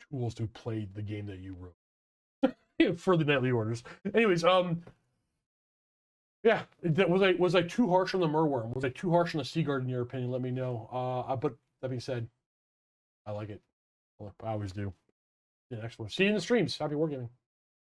tools to play the game that you wrote for the nightly orders. Anyways, yeah, was I too harsh on the Merwyrm? Was I too harsh on the Sea Guard in your opinion? Let me know. But that being said, I like it. I always do. Yeah, next one. See you in the streams. Happy wargaming.